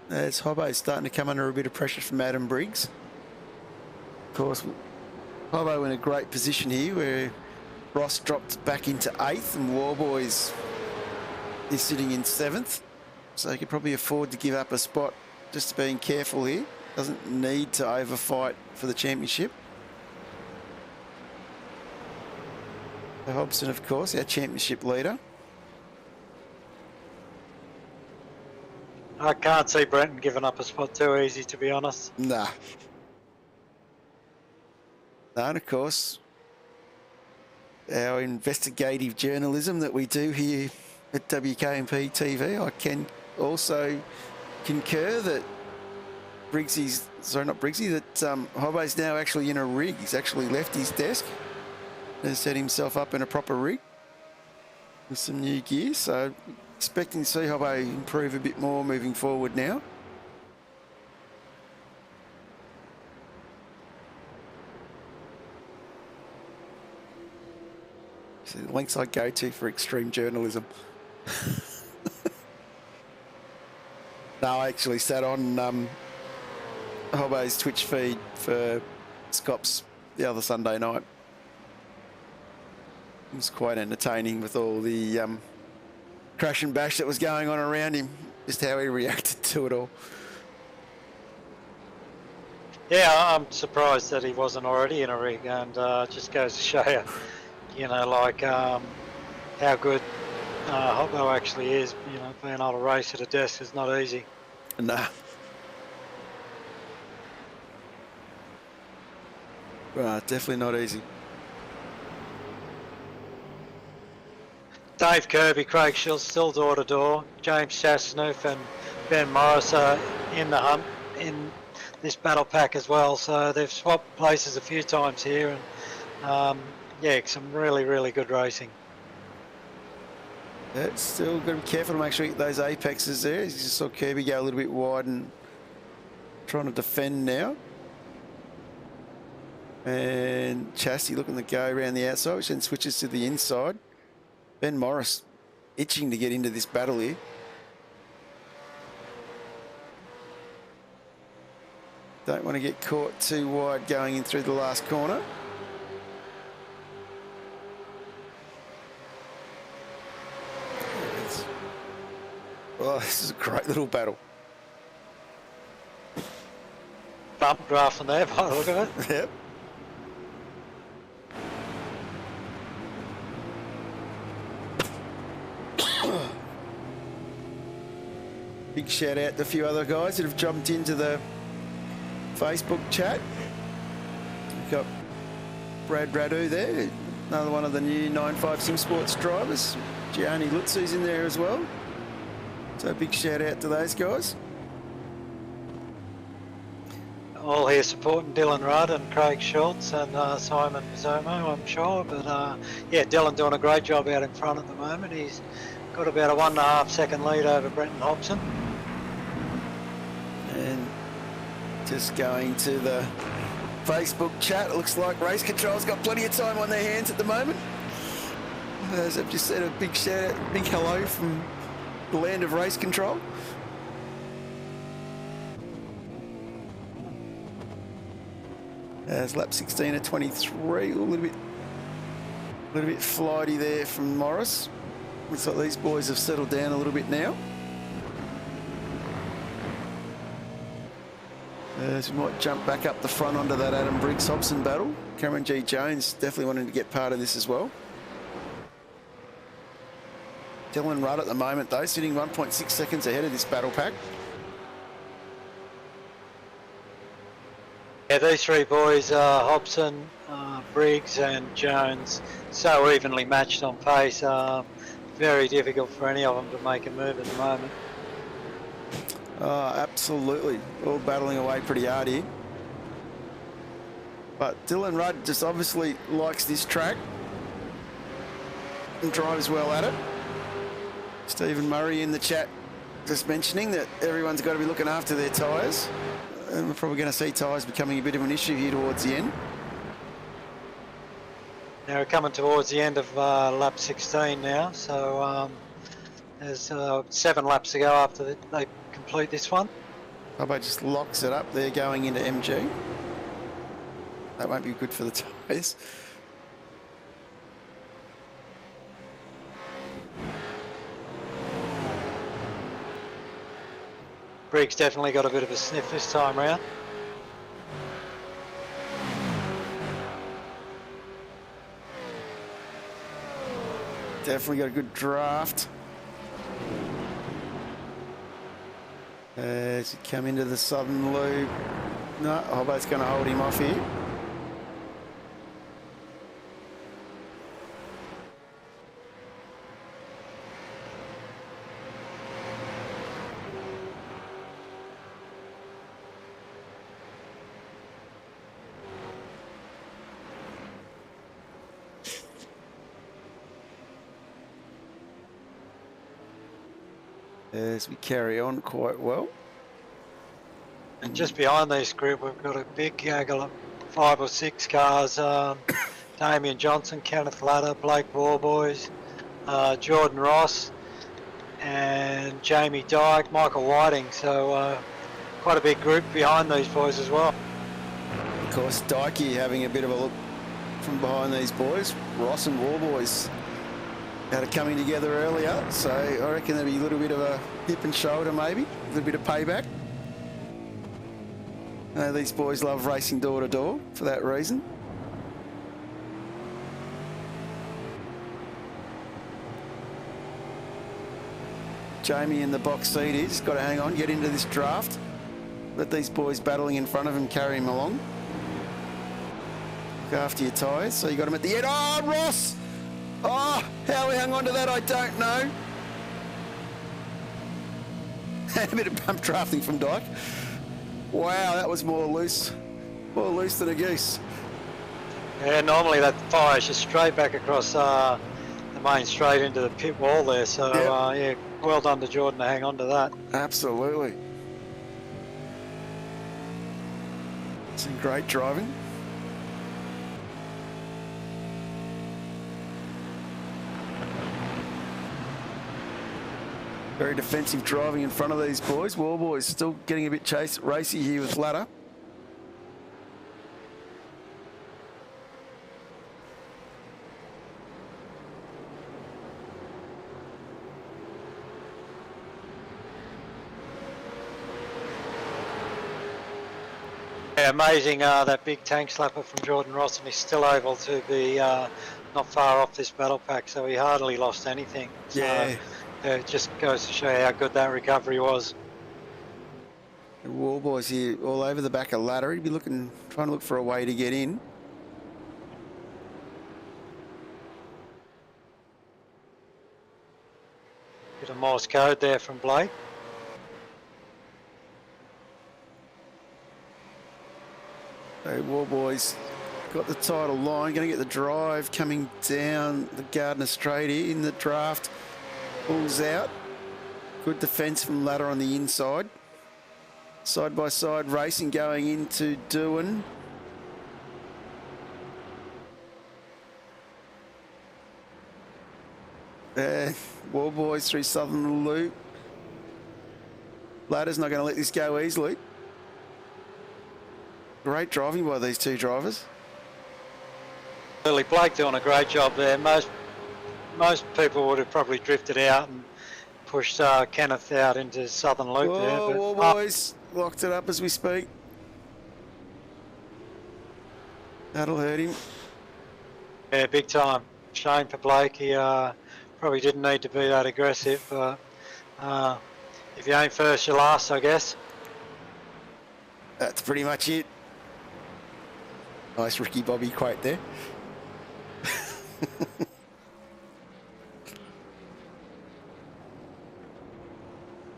as Hobbo's starting to come under a bit of pressure from Adam Briggs. Of course, Hobbo in a great position here where Ross dropped back into 8th and Warboys is sitting in 7th. So he could probably afford to give up a spot just being careful here. Doesn't need to overfight for the championship. So Hobson, of course, our championship leader. I can't see Brenton giving up a spot too easy, to be honest. Nah. No, and of course, our investigative journalism that we do here at WK&P TV, I can also concur that Hobbo's now actually in a rig. He's actually left his desk and set himself up in a proper rig with some new gear. So expecting to see Hobbo improve a bit more moving forward now. So the links I go to for extreme journalism. No, I actually sat on Hobbo's Twitch feed for Scops the other Sunday night. It was quite entertaining with all the crash and bash that was going on around him, just how he reacted to it all. Yeah, I'm surprised that he wasn't already in a rig, and just goes to show you, you know, like how good Hobbo actually is. You know, being able to race at a desk is not easy. Nah. Right, definitely not easy. Dave Kirby, Craig Shields still door to door. James Chasnoof and Ben Morris are in the hunt in this battle pack as well. So they've swapped places a few times here, and yeah, some really good racing. Yeah, still got to be careful to make sure you get those apexes there. You just saw Kirby go a little bit wide and trying to defend now. And Chasty looking to go around the outside, which then switches to the inside. Ben Morris itching to get into this battle here. Don't want to get caught too wide going in through the last corner. Oh, this is a great little battle. Bump draft from there by the look of it. Yep. Big shout out to a few other guys that have jumped into the Facebook chat. We've got Brad Radu there, another one of the new 95 Sim Sports drivers. Gianni Lutzu's in there as well. So big shout out to those guys. All here supporting Dylan Rudd and Craig Schultz and Simon Zomo, I'm sure. But yeah, Dylan doing a great job out in front at the moment. He's got about a 1.5 second lead over Brenton Hobson. And just going to the Facebook chat, it looks like Race Control's got plenty of time on their hands at the moment. As I've just said, a big shout out, big hello from the land of Race Control. As lap 16 at 23, a little bit flighty there from Morris. Looks like these boys have settled down a little bit now. As we might jump back up the front onto that Adam Briggs-Hobson battle. Cameron G. Jones definitely wanting to get part of this as well. Dylan Rudd at the moment though, sitting 1.6 seconds ahead of this battle pack. Yeah, these three boys, Hobson, Briggs and Jones, so evenly matched on pace. Very difficult for any of them to make a move at the moment. Absolutely. All battling away pretty hard here. But Dylan Rudd just obviously likes this track and drives well at it. Stephen Murray in the chat just mentioning that everyone's got to be looking after their tyres. And we're probably going to see tyres becoming a bit of an issue here towards the end. Now we're coming towards the end of lap 16 now, so there's 7 laps to go after they complete this one. Hobbo just locks it up there going into MG. That won't be good for the tyres. Briggs definitely got a bit of a sniff this time round. Definitely got a good draft. As you come into the southern loop. No, Hobbo's going to hold him off here. As we carry on quite well. And just behind this group, we've got a big gaggle of 5 or 6 cars. Damien Johnson, Kenneth Latter, Blake Warboys, Jordan Ross, and Jamie Dyke, Michael Whiting. So quite a big group behind these boys as well. Of course, Dykey having a bit of a look from behind these boys. Ross and Warboys had it coming together earlier, so I reckon there'll be a little bit of a hip and shoulder maybe, a little bit of payback. These boys love racing door to door for that reason. Jamie in the box seat is got to hang on, get into this draft. Let these boys battling in front of him carry him along. Look after your tyres. So you got him at the end. Oh, Ross! Oh, how we hung on to that, I don't know. A bit of bump drafting from Dyke. Wow, that was more loose than a goose. Yeah, normally that fires you straight back across the main straight into the pit wall there. So yeah, well done to Jordan to hang on to that. Absolutely. Some great driving. Very defensive driving in front of these boys. Warboys still getting a bit racy here with Latter. Yeah, amazing that big tank slapper from Jordan Ross, and he's still able to be not far off this battle pack, so he hardly lost anything. So, Yeah. yeah, it just goes to show you how good that recovery was. Warboys here all over the back of Ladder. He'd be trying to look for a way to get in. Bit of Morse code there from Blake. So Warboys got the title line, going to get the drive coming down the Gardner Straight here in the draft. Pulls out. Good defence from Ladder on the inside. Side-by-side racing going into Doohan. Warboys through Southern Loop. Ladder's not going to let this go easily. Great driving by these two drivers. Really, Blake doing a great job there. Most people would have probably drifted out and pushed Kenneth out into Southern Loop there. But, Warboys locked it up as we speak. That'll hurt him. Yeah, big time. Shame for Blake. He probably didn't need to be that aggressive, but if you ain't first, you're last, I guess. That's pretty much it. Nice Ricky Bobby quote there.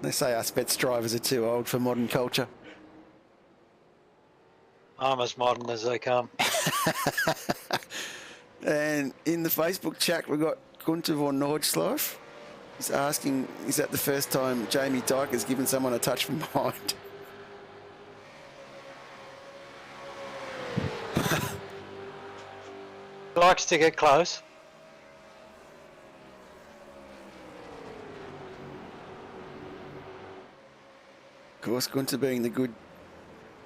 They say us Vets drivers are too old for modern culture. I'm as modern as they come. And in the Facebook chat, we've got Gunther von Nordschleife. He's asking, is that the first time Jamie Dyke has given someone a touch from behind? Likes to get close. Of course, Gunther being the good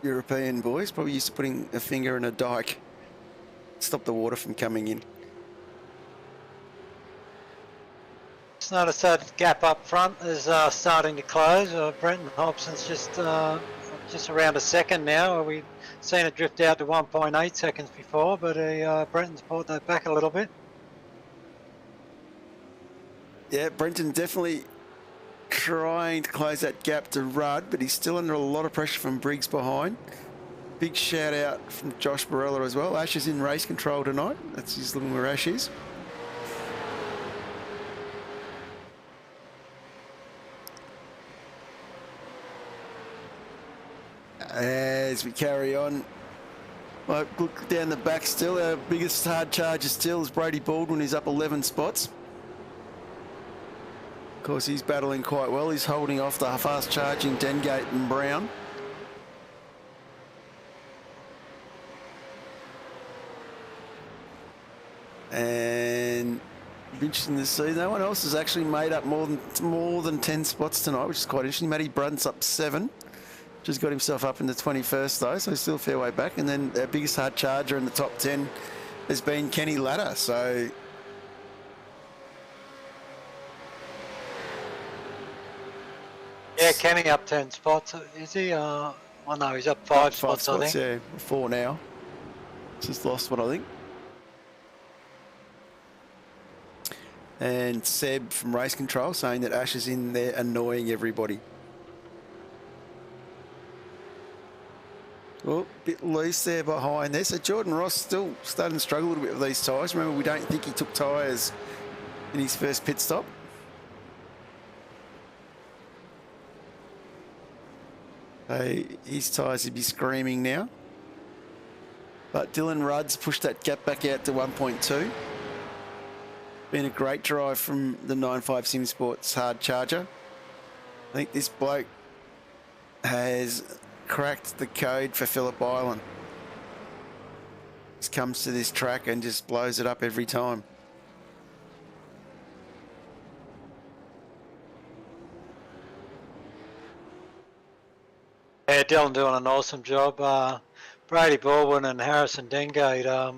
European boy, is probably used to putting a finger in a dike. Stop the water from coming in. Just noticed that gap up front is starting to close. Brenton Hobson's just around a second now. We've seen it drift out to 1.8 seconds before, but Brenton's brought that back a little bit. Yeah, Brenton definitely trying to close that gap to Rudd, but he's still under a lot of pressure from Briggs behind. Big shout out from Josh Barella as well. Ash is in race control tonight. That's his looking where Ash is. As we carry on, well, look down the back still. Our biggest hard charger still is Brady Baldwin. He's up 11 spots. Of course, he's battling quite well. He's holding off the fast charging Dengate and Brown. And interesting to see. No one else has actually made up more than 10 spots tonight, which is quite interesting. Matty Brunt's up 7. Just got himself up in the 21st though, so he's still a fair way back. And then our biggest hard charger in the top 10 has been Kenny Latta. So yeah, Kenny up 10 spots. Is he? Oh no, he's up 5 spots, I think. Yeah, 4 now. Just lost one, I think. And Seb from Race Control saying that Ash is in there annoying everybody. Well, a bit loose there behind there. So Jordan Ross still starting to struggle a little bit with these tyres. Remember, we don't think he took tyres in his first pit stop. So his tyres would be screaming now. But Dylan Rudd's pushed that gap back out to 1.2. Been a great drive from the 9.5 Sim Sports hard charger. I think this bloke has cracked the code for Phillip Island. Just comes to this track and just blows it up every time. Yeah, Dylan doing an awesome job. Brady Baldwin and Harrison Dengate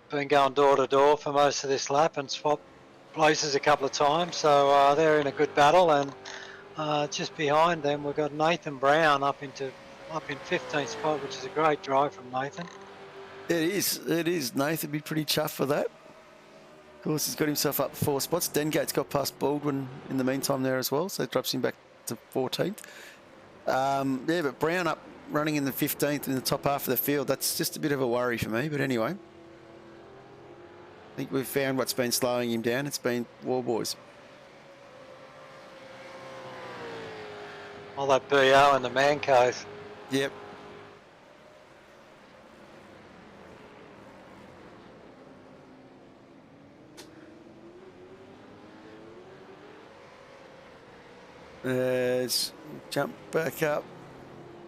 been going door to door for most of this lap and swapped places a couple of times, so they're in a good battle. And just behind them we've got Nathan Brown up in 15th spot, which is a great drive from Nathan. It is. Nathan be pretty chuffed for that. Of course, he's got himself up 4 spots. Dengate's got past Baldwin in the meantime there as well, so it drops him back to 14th. Yeah, but Brown up running in the 15th in the top half of the field. That's just a bit of a worry for me, but anyway. I think we've found what's been slowing him down. It's been War Boys. All that BO in the man cave. Yep. Let's jump back up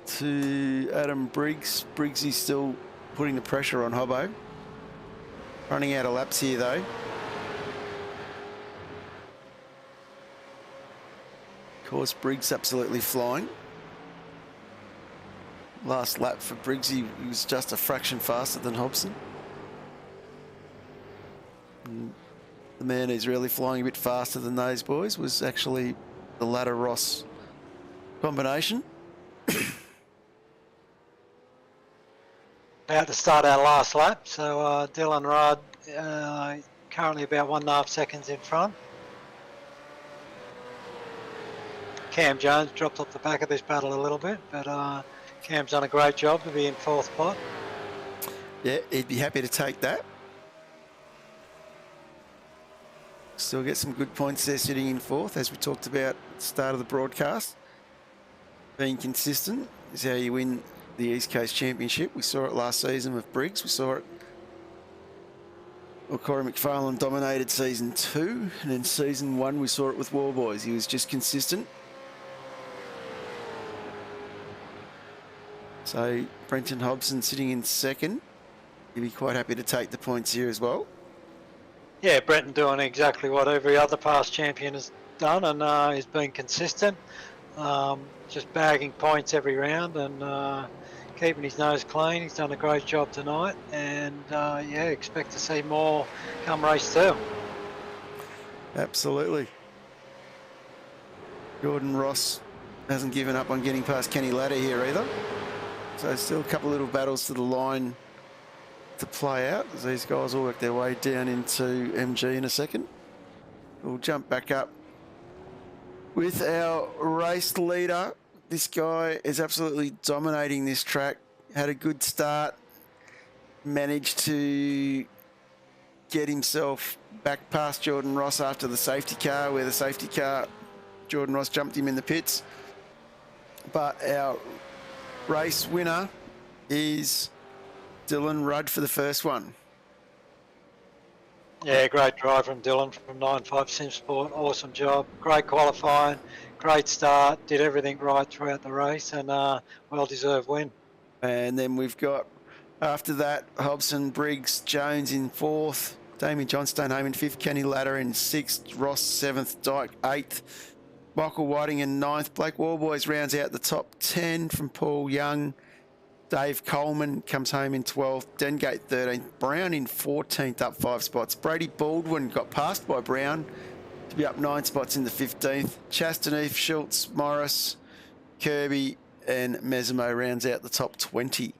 to Adam Briggs. Briggs is still putting the pressure on Hobbo. Running out of laps here though. Of course, Briggs absolutely flying. Last lap for Briggs, he was just a fraction faster than Hobson. And the man who's really flying a bit faster than those boys was actually the Latta-Ross combination. About to start our last lap, so Dylan Rudd currently about 1.5 seconds in front. Cam Jones dropped off the back of this battle a little bit, but Cam's done a great job to be in 4th spot. Yeah, he'd be happy to take that. Still get some good points there sitting in fourth, as we talked about at the start of the broadcast. Being consistent is how you win the East Coast Championship. We saw it last season with Briggs. We saw it. Well, Corey McFarlane dominated season 2, and in season 1 we saw it with Warboys. He was just consistent. So Brenton Hobson sitting in second. He'd be quite happy to take the points here as well. Yeah, Brenton doing exactly what every other past champion has done, and he's been consistent. Just bagging points every round and keeping his nose clean. He's done a great job tonight, and yeah, expect to see more come race 2. Absolutely. Jordan Ross hasn't given up on getting past Kenny Ladder here either. So still a couple of little battles to the line to play out as these guys will work their way down into MG in a second. We'll jump back up with our race leader. This guy is absolutely dominating this track. Had a good start, managed to get himself back past Jordan Ross after the safety car, where the safety car, Jordan Ross jumped him in the pits. But our race winner is Dylan Rudd for the first one. Yeah, great drive from Dylan from 9.5 Sim Sport. Awesome job. Great qualifying. Great start. Did everything right throughout the race, and well-deserved win. And then we've got, after that, Hobson, Briggs, Jones in fourth, Damien Johnstone home in fifth, Kenny Ladder in sixth, Ross seventh, Dyke eighth, Michael Whiting in ninth. Blake Warboys rounds out the top 10 from Paul Young. Dave Coleman comes home in 12th, Dengate 13th, Brown in 14th, up 5 spots. Brady Baldwin got passed by Brown to be up 9 spots in the 15th. Chastaneef, Schultz, Morris, Kirby and Mesimo rounds out the top 20.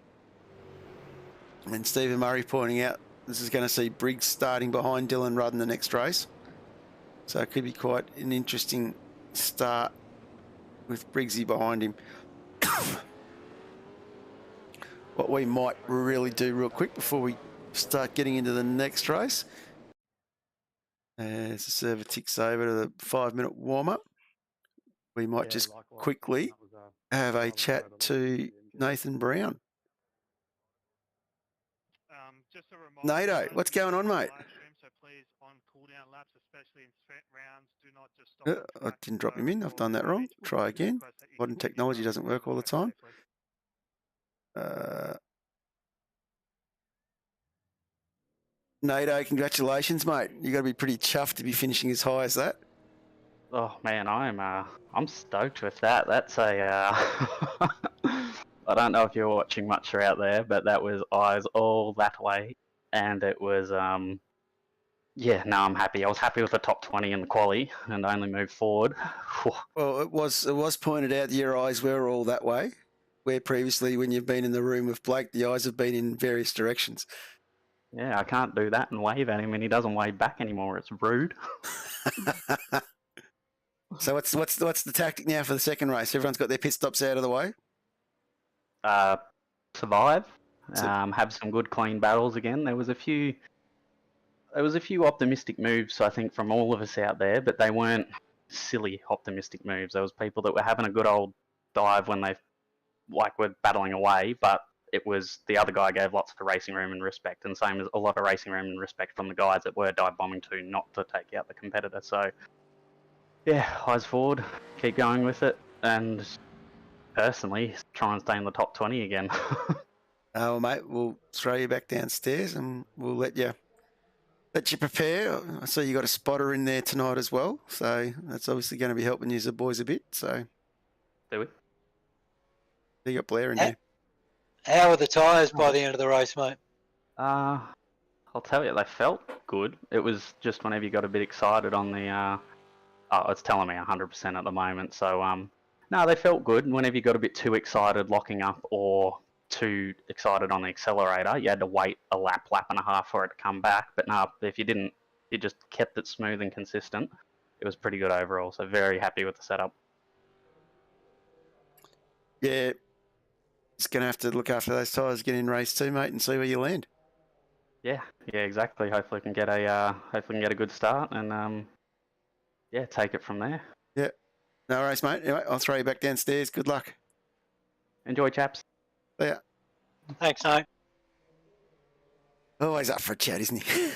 And Stephen Murray pointing out this is going to see Briggs starting behind Dylan Rudd in the next race. So it could be quite an interesting start with Briggsy behind him. What we might really do real quick before we start getting into the next race, as the server ticks over to the 5-minute warm-up, we might just quickly have a chat to Nathan Brown. Just a reminder, Nato, what's going on, mate? live stream, so please, on cooldown laps, especially in sprint rounds, do not just stop the I track didn't to drop him in. go I've done that wrong. each Try point. again. Request that you Modern continue technology running doesn't work all the time. safely. Nato, congratulations, mate. You got to be pretty chuffed to be finishing as high as that. Oh man, I'm stoked with that. That's a I don't know if you're watching much out there, but that was eyes all that way, and it was yeah. No, I'm happy. I was happy with the top 20 in the quali, and only moved forward. Well, it was pointed out that your eyes were all that way, where previously when you've been in the room with Blake, the eyes have been in various directions. Yeah, I can't do that and wave at him, and he doesn't wave back anymore. It's rude. So what's the tactic now for the second race? Everyone's got their pit stops out of the way. Survive. Have some good clean battles again. There was a few optimistic moves, I think, from all of us out there, but they weren't silly optimistic moves. There was people that were having a good old dive when they were battling away, but it was the other guy gave lots of racing room and respect, and same as a lot of racing room and respect from the guys that were dive bombing to not to take out the competitor. So yeah, eyes forward, keep going with it, and personally try and stay in the top 20 again. Oh, mate, we'll throw you back downstairs and we'll let you prepare. I see you got a spotter in there tonight as well, so that's obviously going to be helping you boys a bit. So Do we? You got Blair in there. How were the tyres by the end of the race, mate? I'll tell you, they felt good. It was just whenever you got a bit excited on the it's telling me 100% at the moment. So no, they felt good. Whenever you got a bit too excited locking up or too excited on the accelerator, you had to wait a lap and a half for it to come back. But no, if you didn't, you just kept it smooth and consistent. It was pretty good overall. So very happy with the setup. Yeah, just going to have to look after those tyres, get in race 2, mate, and see where you land. Yeah, exactly. Hopefully, we can get a good start and take it from there. Yeah. No worries, mate. Anyway, I'll throw you back downstairs. Good luck. Enjoy, chaps. See ya. Thanks, Nate. Always up for a chat, isn't he?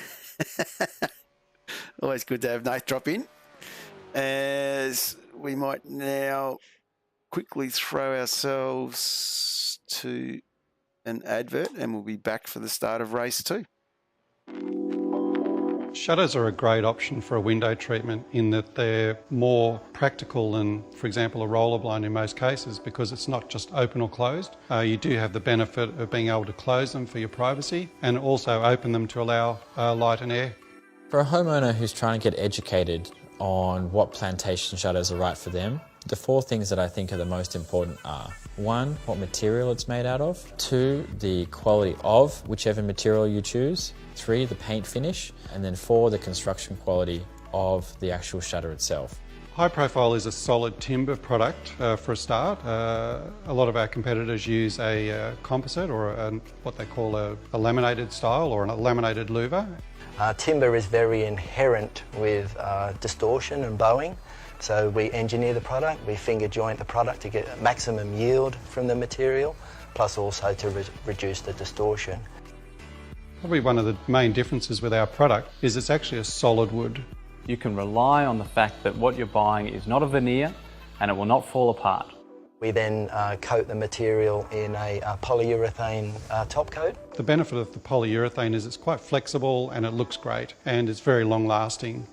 Always good to have Nate drop in. As we might now quickly throw ourselves to an advert, and we'll be back for the start of race 2. Shutters are a great option for a window treatment in that they're more practical than, for example, a roller blind in most cases, because it's not just open or closed. You do have the benefit of being able to close them for your privacy and also open them to allow light and air. For a homeowner who's trying to get educated on what plantation shutters are right for them, the 4 things that I think are the most important are: 1, what material it's made out of; 2, the quality of whichever material you choose; 3, the paint finish; and then 4, the construction quality of the actual shutter itself. High Profile is a solid timber product for a start. A lot of our competitors use a composite or what they call a laminated style or a laminated louver. Timber is very inherent with distortion and bowing, so we engineer the product, we finger joint the product to get maximum yield from the material, plus also to reduce the distortion. Probably one of the main differences with our product is it's actually a solid wood. You can rely on the fact that what you're buying is not a veneer and it will not fall apart. We then coat the material in a polyurethane top coat. The benefit of the polyurethane is it's quite flexible and it looks great and it's very long lasting.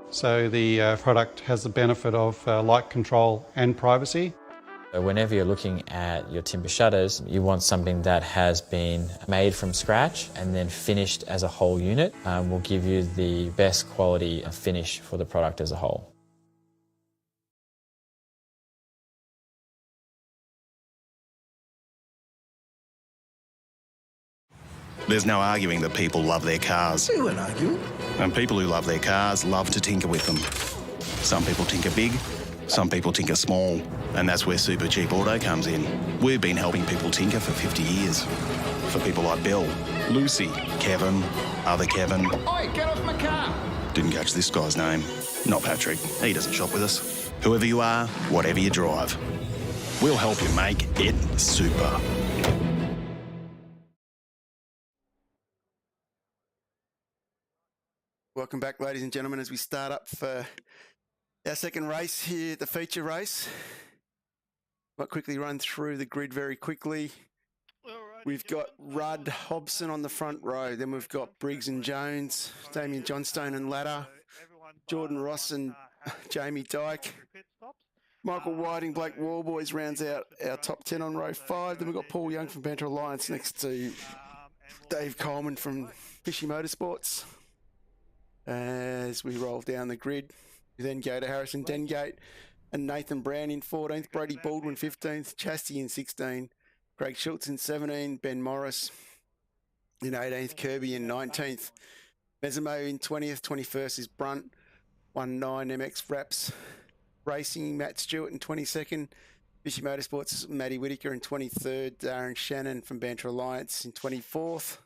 So the product has the benefit of light control and privacy. Whenever you're looking at your timber shutters, you want something that has been made from scratch and then finished as a whole unit. Will give you the best quality finish for the product as a whole. There's no arguing that people love their cars. We won't argue. And people who love their cars love to tinker with them. Some people tinker big, some people tinker small, and that's where Supercheap Auto comes in. We've been helping people tinker for 50 years. For people like Bill, Lucy, Kevin, other Kevin. Oi, get off my car! Didn't catch this guy's name. Not Patrick. He doesn't shop with us. Whoever you are, whatever you drive, we'll help you make it super. Welcome back, ladies and gentlemen, as we start up for our second race here, the feature race. Might quickly run through the grid very quickly. We've got Rudd Hobson on the front row. Then we've got Briggs and Jones, Damien Johnstone and Ladder, Jordan Ross and Jamie Dyke. Michael Whiting, Blake Warboys rounds out our top 10 on row 5. Then we've got Paul Young from Banter Alliance next to Dave Coleman from Fishy Motorsports. As we roll down the grid, we then go to Harrison Dengate and Nathan Brown in 14th, Brady Baldwin 15th, Chasty in 16th, Craig Schultz in 17th, Ben Morris in 18th, Kirby in 19th, Mesamo in 20th, 21st is Brunt, 19 MX Wraps Racing, Matt Stewart in 22nd, Fishy Motorsports, Matty Whitaker in 23rd, Darren Shannon from Banter Alliance in 24th.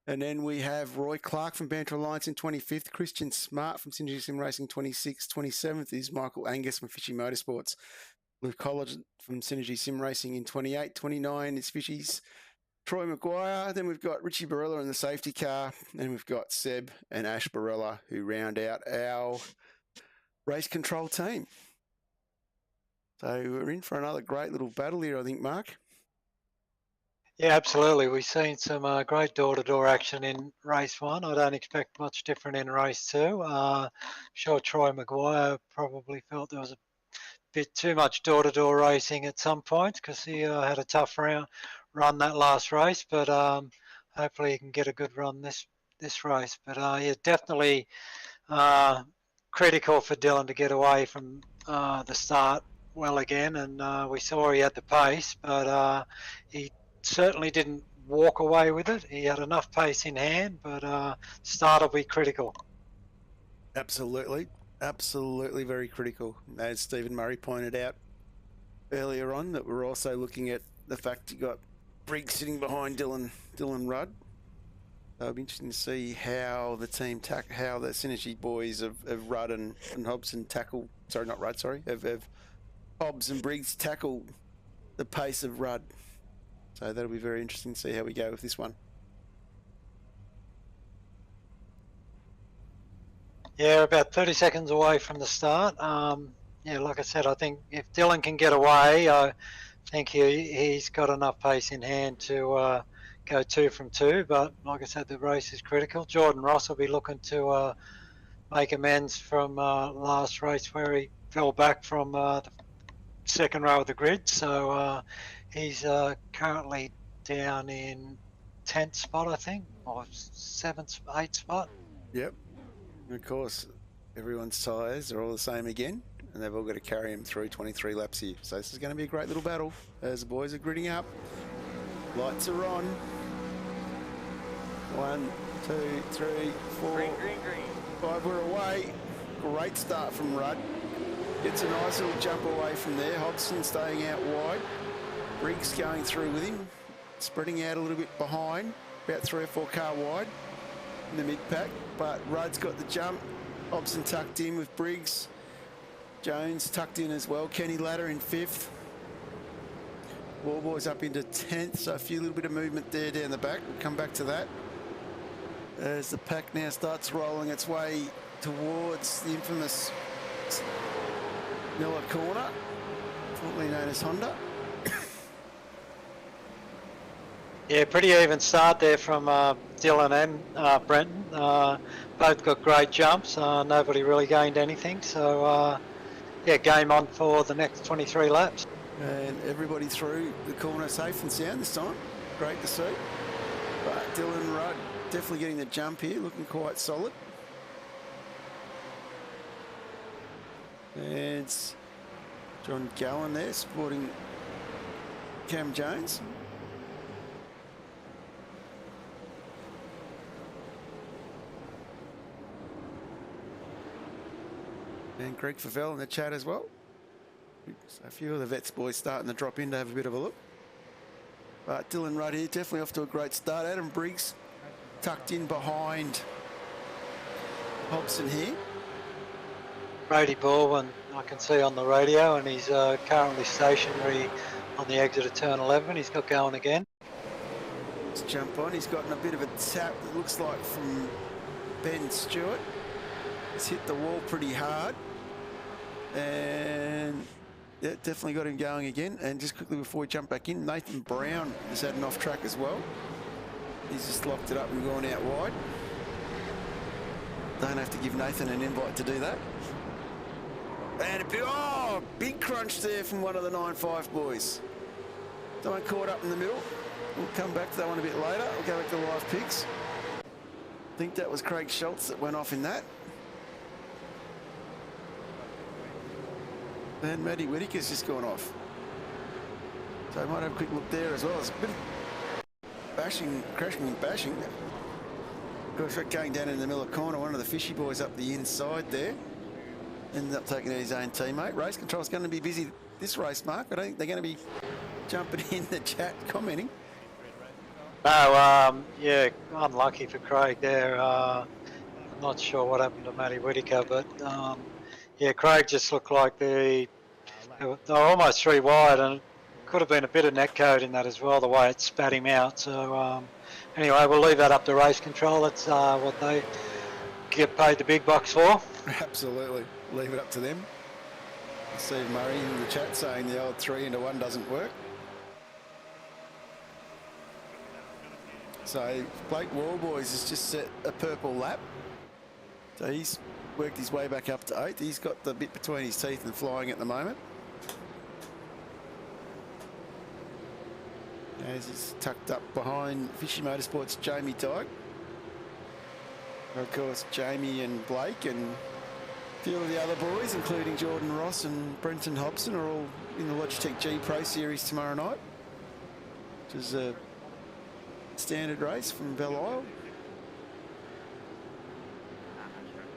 And then we have Roy Clark from Banter Alliance in 25th, Christian Smart from Synergy Sim Racing 26th, 27th is Michael Angus from Fishy Motorsports, Luke College from Synergy Sim Racing in 28, 29 is Fishy's Troy Maguire. Then we've got Richie Barella in the safety car, and we've got Seb and Ash Barella who round out our race control team. So we're in for another great little battle here, I think, Mark. Yeah, absolutely. We've seen some great door-to-door action in race 1. I don't expect much different in race 2. Sure, Troy Maguire probably felt there was a bit too much door-to-door racing at some points because he had a tough run that last race, but hopefully he can get a good run this race. But yeah, definitely critical for Dylan to get away from the start well again, and we saw he had the pace, but he certainly didn't walk away with it. He had enough pace in hand, but start will be critical. Absolutely. Absolutely very critical. As Stephen Murray pointed out earlier on, that we're also looking at the fact you got Briggs sitting behind Dylan Rudd. It'll be interesting to see how the team how the synergy boys of Rudd and Hobson tackle. Sorry, not Rudd. Sorry, of Hobbs and Briggs tackle the pace of Rudd. So that'll be very interesting to see how we go with this one. Yeah, about 30 seconds away from the start. Yeah, like I said, I think if Dylan can get away, I think he's got enough pace in hand to go 2 from 2. But like I said, the race is critical. Jordan Ross will be looking to make amends from last race where he fell back from the second row of the grid. So he's currently down in 10th spot, I think, or 7th, 8th spot. Yep. And of course, everyone's tyres are all the same again, and they've all got to carry him through 23 laps here. So this is going to be a great little battle as the boys are gridding up. Lights are on. 1, 2, 3, 4, Green. 5. We're away. Great start from Rudd. Gets a nice little jump away from there. Hobson staying out wide. Briggs going through with him. Spreading out a little bit behind. About 3 or 4 car wide in the mid-pack. But Rudd's got the jump. Hobson tucked in with Briggs. Jones tucked in as well. Kenny Ladder in 5th. Warboys up into 10th. So a little bit of movement there down the back. We'll come back to that. As the pack now starts rolling its way towards the infamous Miller corner, formerly known as Honda. Yeah, pretty even start there from Dylan and Brenton. Both got great jumps. Nobody really gained anything. So, yeah, game on for the next 23 laps. And everybody through the corner safe and sound this time. Great to see. But Dylan Rudd definitely getting the jump here, looking quite solid. And it's John Gallen there supporting Cam Jones. And Greg Favell in the chat as well. So a few of the Vets boys starting to drop in to have a bit of a look. But Dylan Rudd here definitely off to a great start. Adam Briggs tucked in behind Hobson here. Brady Baldwin, I can see on the radio, and he's currently stationary on the exit of turn 11. He's got going again. Let's jump on. He's gotten a bit of a tap, it looks like, from Ben Stewart. He's hit the wall pretty hard. And yeah, definitely got him going again. And just quickly before we jump back in, Nathan Brown has had an off track as well. He's just locked it up and gone out wide. Don't have to give Nathan an invite to do that. And a big crunch there from one of the 9.5 boys. Someone caught up in the middle. We'll come back to that one a bit later. We'll go back to live pics. I think that was Craig Schultz that went off in that. And Matty Whittaker's just gone off. So I might have a quick look there as well. It's a bit of bashing, crashing and bashing. Of course, going down in the middle of the corner, one of the fishy boys up the inside there. Ended up taking out his own teammate. Race control's going to be busy this race, Mark. I don't think they're going to be jumping in the chat, commenting. No, yeah, unlucky for Craig there. I'm not sure what happened to Matty Whittaker, but yeah, Craig just looked like they were almost 3 wide, and could have been a bit of netcode in that as well, the way it spat him out. So anyway, we'll leave that up to race control. That's what they get paid the big bucks for. Absolutely. Leave it up to them. Steve Murray in the chat saying the old 3 into 1 doesn't work. So Blake Warboys has just set a purple lap. So he's worked his way back up to 8th. He's got the bit between his teeth and flying at the moment. As he's tucked up behind Fishy Motorsports' Jamie Dyke. Of course, Jamie and Blake and a few of the other boys, including Jordan Ross and Brenton Hobson, are all in the Logitech G Pro Series tomorrow night, which is a standard race from Belle Isle.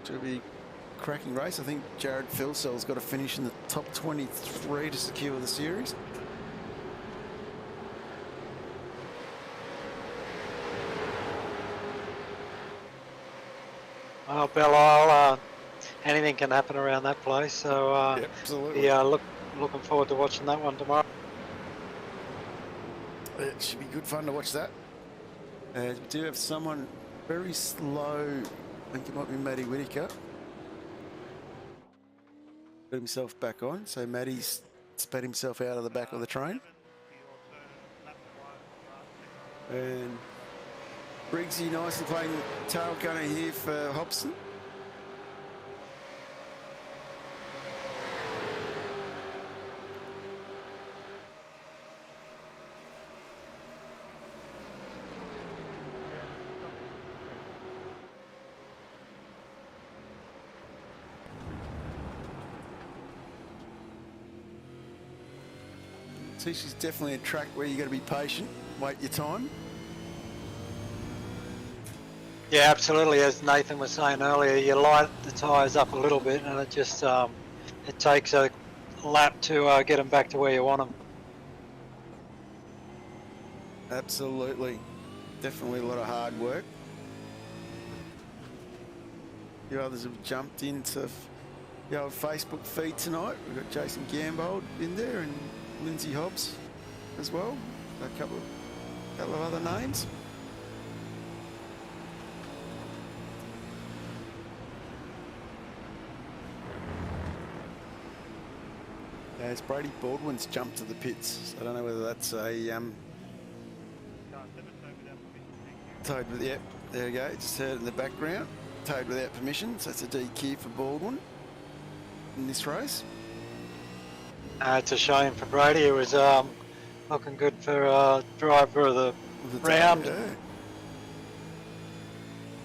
It'll be a cracking race. I think Jared Philsell's got to finish in the top 23 to secure the series. Well, Belle Isle, anything can happen around that place. So Yep, absolutely. yeah, looking forward to watching that one tomorrow. It should be good fun to watch that. We do have someone very slow. I think it might be Matty Whitaker. Put himself back on. So Matty's spat himself out of the back of the train. And Briggsy nicely playing tail gunner here for Hobson. See, she's definitely a track where you got to be patient, wait your time. Yeah, absolutely. As Nathan was saying earlier, you light the tyres up a little bit, and it just it takes a lap to get them back to where you want them. Absolutely, definitely a lot of hard work. A few others have jumped into the old Facebook feed tonight. We've got Jason Gambold in there and Lindsay Hobbs as well. A couple of other names. As Brady Baldwin's jumped to the pits, so I don't know whether that's a towed with, yep, there we go, just heard it in the background, towed without permission, so it's a DQ for Baldwin in this race. It's a shame for Brady. It was looking good for driver of the round. Yeah.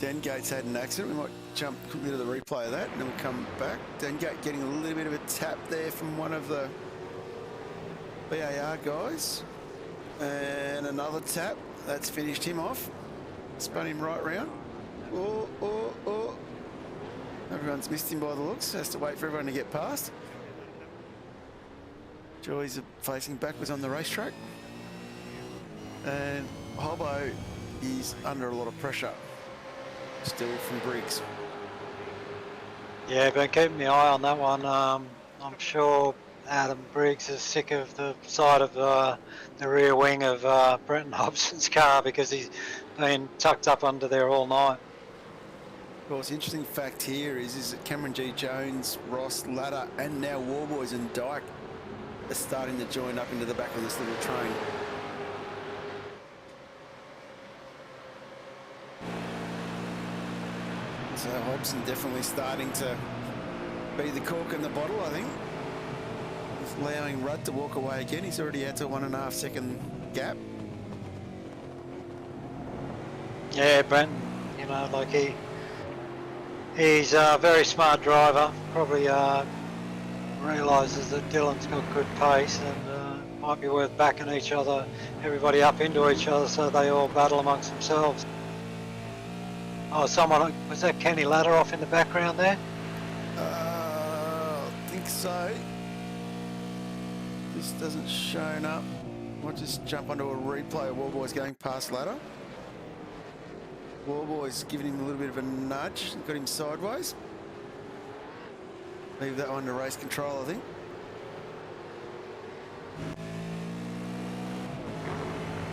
Dengate's had an accident. We might jump quickly to the replay of that and then we'll come back. Dengate getting a little bit of a tap there from one of the BAR guys. And another tap. That's finished him off. Spun him right round. Oh, oh, oh. Everyone's missed him by the looks. Has to wait for everyone to get past. Joys are facing backwards on the racetrack. And Hobbo is under a lot of pressure. Still from Briggs. Yeah, been keeping my eye on that one. I'm sure Adam Briggs is sick of the side of the rear wing of Brenton Hobson's car because he's been tucked up under there all night. Of course, interesting fact here is that Cameron G. Jones, Ross, Ladder, and now Warboys and Dyke are starting to join up into the back of this little train. So Hobson definitely starting to be the cork in the bottle, I think. He's allowing Rudd to walk away again. He's already out to 1.5 second gap. Yeah, Brenton, you know, like he's a very smart driver. Probably realises that Dylan's got good pace and might be worth backing everybody up into each other so they all battle amongst themselves. Oh, someone, was that Kenny Ladder off in the background there? I think so. This doesn't shown up. I'll just jump onto a replay of Warboys going past Ladder. Warboys giving him a little bit of a nudge, got him sideways. Leave that one to race control, I think.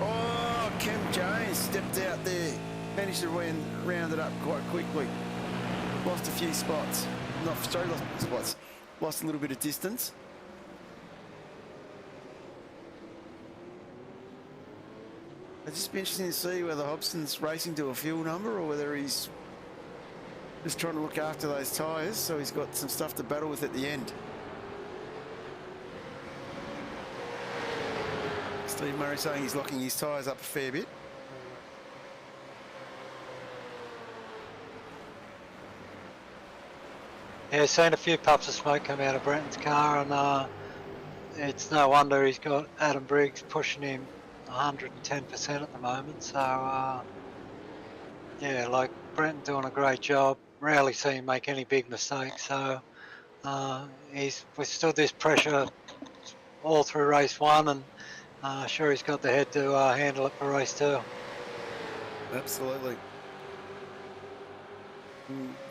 Oh, Cam Jones stepped out there. Managed to round it up quite quickly. Lost a few spots. Lost spots. Lost a little bit of distance. It'd just be interesting to see whether Hobson's racing to a fuel number or whether he's just trying to look after those tyres so he's got some stuff to battle with at the end. Steve Murray saying he's locking his tyres up a fair bit. Yeah, seen a few puffs of smoke come out of Brenton's car, and it's no wonder he's got Adam Briggs pushing him 110% at the moment. So, yeah, like Brenton doing a great job. Rarely see him make any big mistakes. So, he's withstood this pressure all through race one, and sure he's got the head to handle it for race two. Absolutely.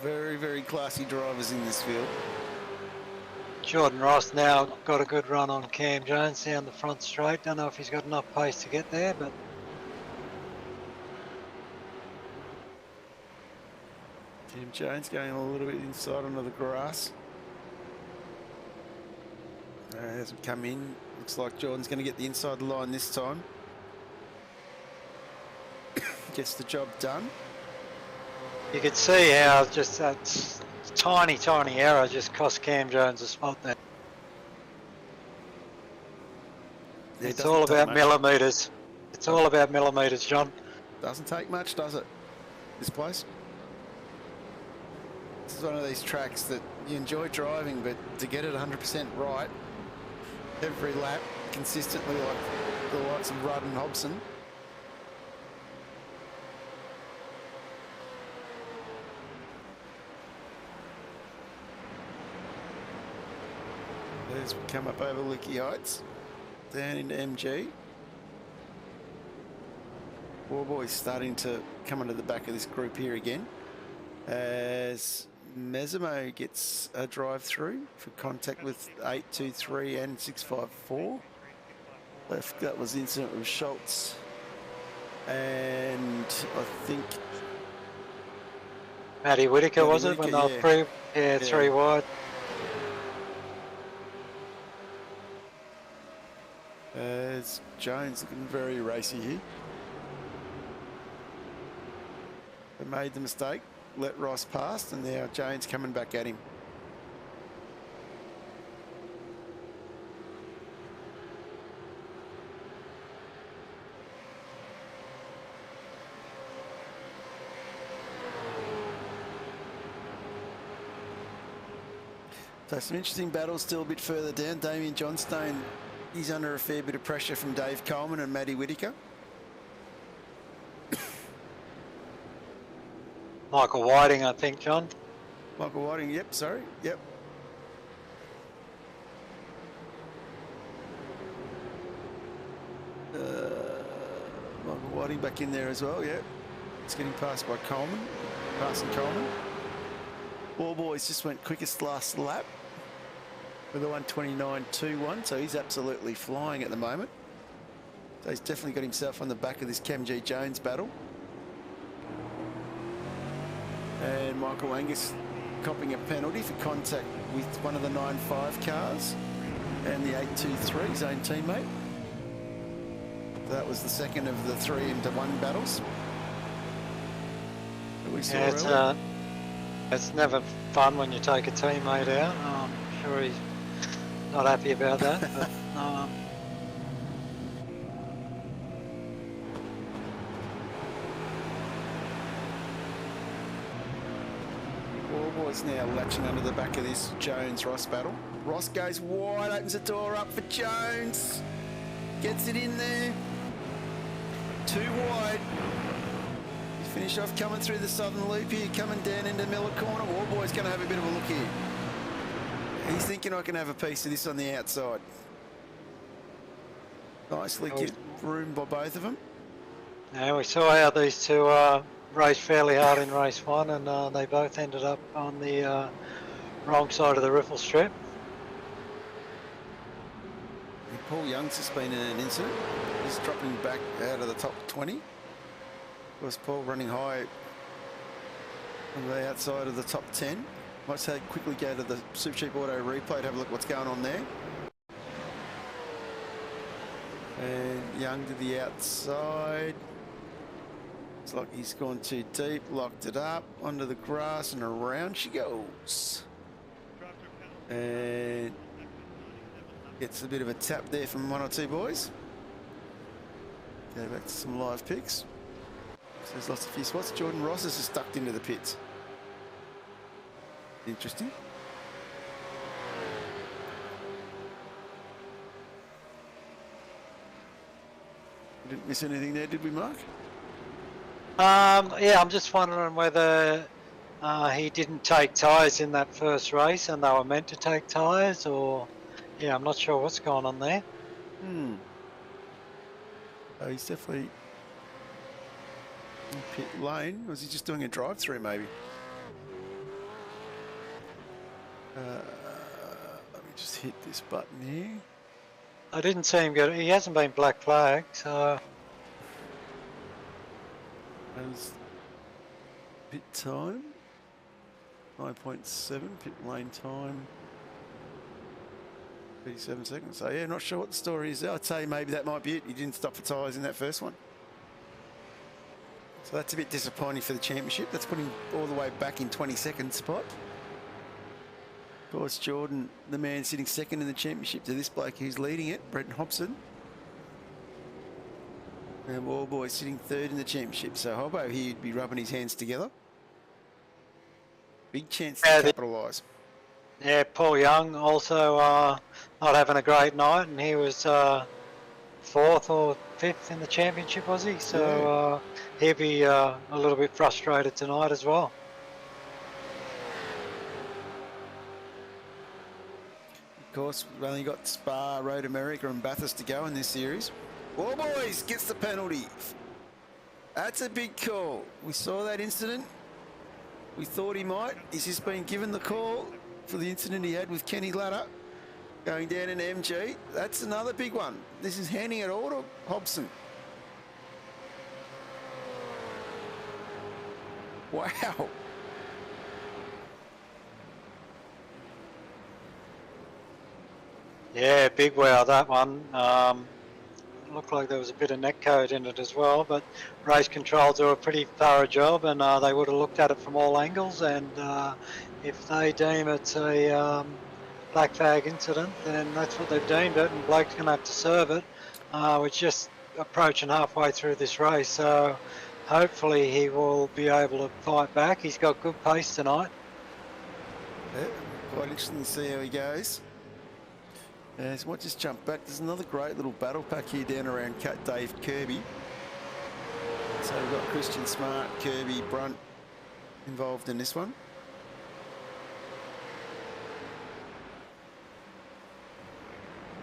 Very, very classy drivers in this field. Jordan Ross now got a good run on Cam Jones down the front straight. Don't know if he's got enough pace to get there, but Cam Jones going a little bit inside onto the grass. As we come in, looks like Jordan's going to get the inside line this time. Gets the job done. you could see how just that tiny error just cost Cam Jones a spot there. Yeah, It's all about millimetres. It's all about millimetres, John. Doesn't take much, does it? This place. This is one of these tracks that you enjoy driving, but to get it 100% right every lap consistently, like the likes of Rudd and Hobson. As we come up over Licky Heights, down into MG. Warboy's starting to come into the back of this group here again, as Mesimo gets a drive through for contact with 823 and 654. Left, that was the incident with Schultz, and I think Matty Whitaker, was it? When they were three wide. As Jones looking very racy here. They made the mistake, let Ross pass, and now Jones coming back at him. So some interesting battles still a bit further down. Damien Johnstone, he's under a fair bit of pressure from Dave Coleman and Matty Whitaker. Michael Whiting, I think, John. Michael Whiting, yep, sorry, yep. Michael Whiting back in there as well, yeah. It's getting passed by Coleman, passing Coleman. Ball Boys just went quickest last lap with a 129.21, so he's absolutely flying at the moment. So he's definitely got himself on the back of this Cam G. Jones battle. And Michael Angus copping a penalty for contact with one of the 9.5 cars and the 823, his own teammate. That was the second of the 3-1 battles that we saw earlier. It's never fun when you take a teammate out. I'm sure he's not happy about that. But, Warboy's now latching under the back of this Jones-Ross battle. Ross goes wide, opens the door up for Jones. Gets it in there. Too wide. He finished off coming through the southern loop here, coming down into Miller Corner. Warboy's going to have a bit of a look here. He's thinking I can have a piece of this on the outside. Nicely get room by both of them. yeah, we saw how these two raced fairly hard in race one, and they both ended up on the wrong side of the riffle strip. And Paul Young's just been in an incident. He's dropping back out of the top 20. Of course, Paul running high on the outside of the top 10. Might say quickly go to the Supercheap Auto replay to have a look what's going on there. And Young to the outside. It's like he's gone too deep, locked it up, onto the grass, and around she goes. And gets a bit of a tap there from one or two boys. Go back to some live picks. So there's lots of few spots. Jordan Ross is just stuck into the pits. Interesting. We didn't miss anything there, did we, Mark? Yeah, I'm just wondering whether he didn't take tyres in that first race and they were meant to take tyres, or yeah, I'm not sure what's going on there. Oh, he's definitely in pit lane. Was he just doing a drive-through maybe? hit this button here. I didn't see him get. He hasn't been black flagged, so As pit time 9.7, pit lane time 37 seconds. So yeah, not sure what the story is there. I'd say maybe that might be it. He didn't stop for tyres in that first one. So that's a bit disappointing for the championship. That's putting all the way back in 22nd spot. Of course, Jordan, the man sitting second in the championship to this bloke who's leading it, Brenton Hobson. And Wallboy sitting third in the championship. So Hobbo here would be rubbing his hands together. Big chance to capitalise. yeah, Paul Young also not having a great night, and he was fourth or fifth in the championship, was he? So he'll be a little bit frustrated tonight as well. Of course, we've only got Spa, Road America and Bathurst to go in this series. Wallboys gets the penalty. That's a big call. We saw that incident. We thought he might. He's just been given the call for the incident he had with Kenny Ladder going down in MG. That's another big one. This is handing it all to Hobson. Wow. Yeah, big wow, that one. Looked like there was a bit of net code in it as well, but race control do a pretty thorough job, and they would have looked at it from all angles, and if they deem it's a black flag incident, then that's what they've deemed it, and Blake's going to have to serve it. We're just approaching halfway through this race, so hopefully he will be able to fight back. He's got good pace tonight. Yeah, quite interesting to see how he goes. So might just jump back. There's another great little battle pack here down around Dave Kirby. So we've got Christian Smart, Kirby, Brunt involved in this one.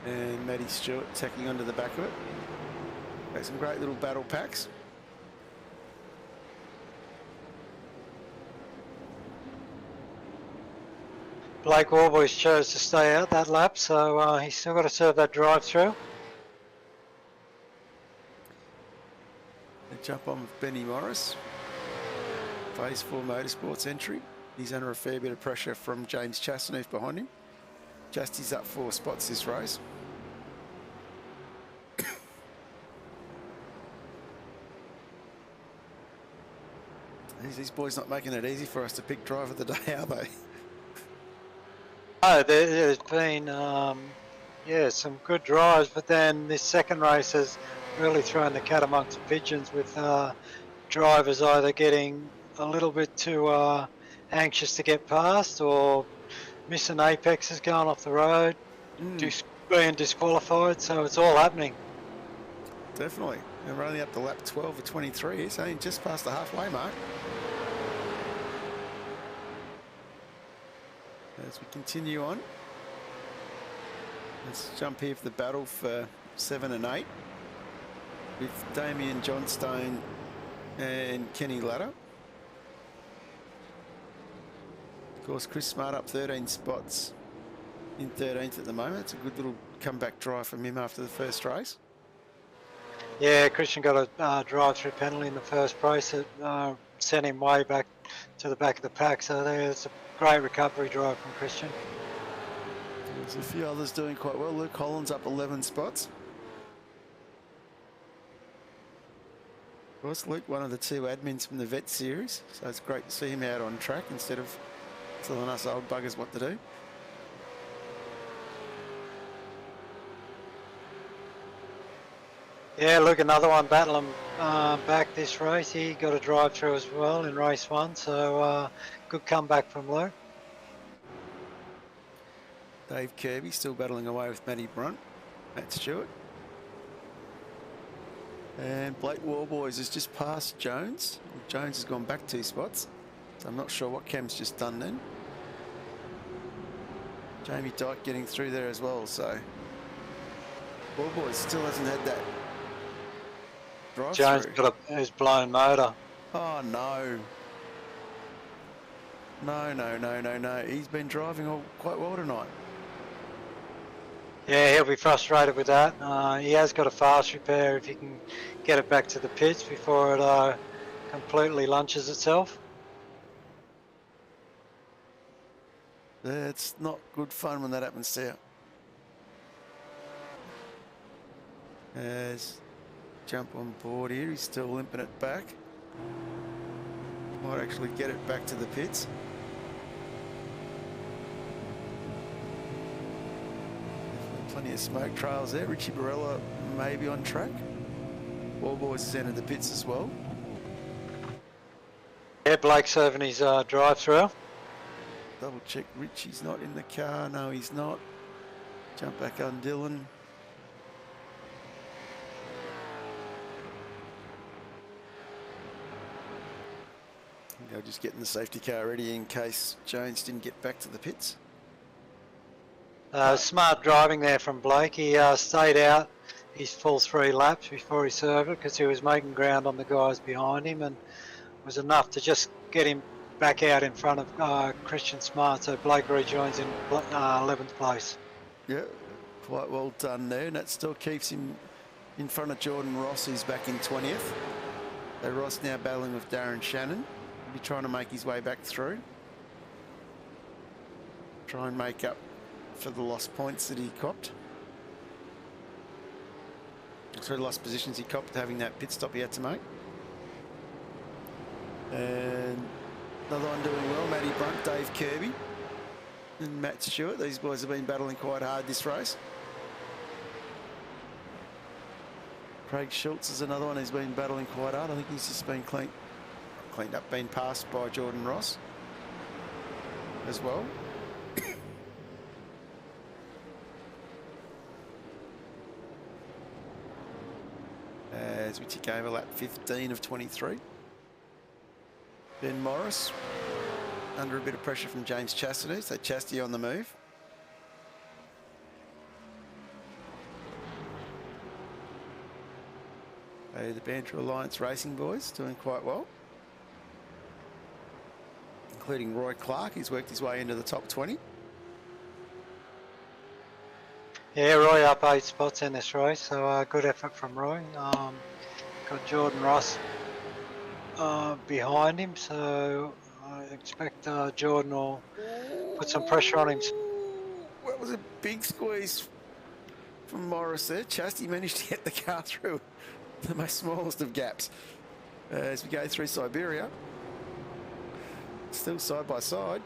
And Matty Stewart tacking onto the back of it. Got some great little battle packs. Blake Warboys chose to stay out that lap, so he's still got to serve that drive through. They jump on with Benny Morris. Phase 4 Motorsports entry. He's under a fair bit of pressure from James Chastaneuf behind him. Justy's up 4 spots this race. These boys not making it easy for us to pick driver of the day, are they? Oh, there's been some good drives, but then this second race has really thrown the cat amongst the pigeons with drivers either getting a little bit too anxious to get past or missing apexes going off the road, being disqualified, so it's all happening. Definitely. And we're only up to lap 12 of 23. It's only just past the halfway mark. As we continue on, let's jump here for the battle for 7 and 8 with Damien Johnstone and Kenny Ladder. Of course, Chris Smart up 13 spots in 13th at the moment. It's a good little comeback drive from him after the first race. Yeah, Christian got a drive-through penalty in the first race that sent him way back to the back of the pack, so there's a great recovery drive from Christian. There's a few others doing quite well. Luke Holland's up 11 spots. Of course, Luke, one of the 2 admins from the Vet Series, so it's great to see him out on track instead of telling us old buggers what to do. Yeah, look, another one battling back this race. He got a drive through as well in race 1, so good comeback from Luke. Dave Kirby still battling away with Matty Brunt, Matt Stewart. And Blake Warboys has just passed Jones. Jones has gone back 2 spots, so I'm not sure what Cam's just done then. Jamie Dyke getting through there as well, so Warboys still hasn't had that. Jones got his blown motor. Oh no. No. He's been driving quite well tonight. Yeah, he'll be frustrated with that. He has got a fast repair if he can get it back to the pits before it completely lunches itself. It's not good fun when that happens to you. As jump on board here, he's still limping it back. Might actually get it back to the pits. Plenty of smoke trails there. Richie Barella maybe on track. Wallboys has entered the pits as well. Yeah, Blake's serving his drive-through. Double check Richie's not in the car. No, he's not. Jump back on Dylan. They're just getting the safety car ready in case Jones didn't get back to the pits. Smart driving there from Blake. He stayed out his full 3 laps before he served it because he was making ground on the guys behind him, and was enough to just get him back out in front of Christian Smart. So Blake rejoins in 11th place. Yeah, quite well done there, and that still keeps him in front of Jordan Ross, who's back in 20th. So Ross now battling with Darren Shannon. He'll be trying to make his way back through. Try and make up for the lost points that he copped. So lost positions he copped having that pit stop he had to make. And another one doing well, Matty Brunt, Dave Kirby and Matt Stewart. These boys have been battling quite hard this race. Craig Schultz is another one who's been battling quite hard. I think he's just been cleaned up, been passed by Jordan Ross as well. As we tick over lap 15 of 23. Ben Morris under a bit of pressure from James Chastity, so Chastity on the move. The Banter Alliance Racing boys doing quite well, including Roy Clark. He's worked his way into the top 20. Yeah, Roy up 8 spots in this race, so good effort from Roy. Got Jordan Ross behind him, so I expect Jordan will put some pressure on him. That was a big squeeze from Morris there. Chastity managed to get the car through the most smallest of gaps as we go through Siberia. Still side by side.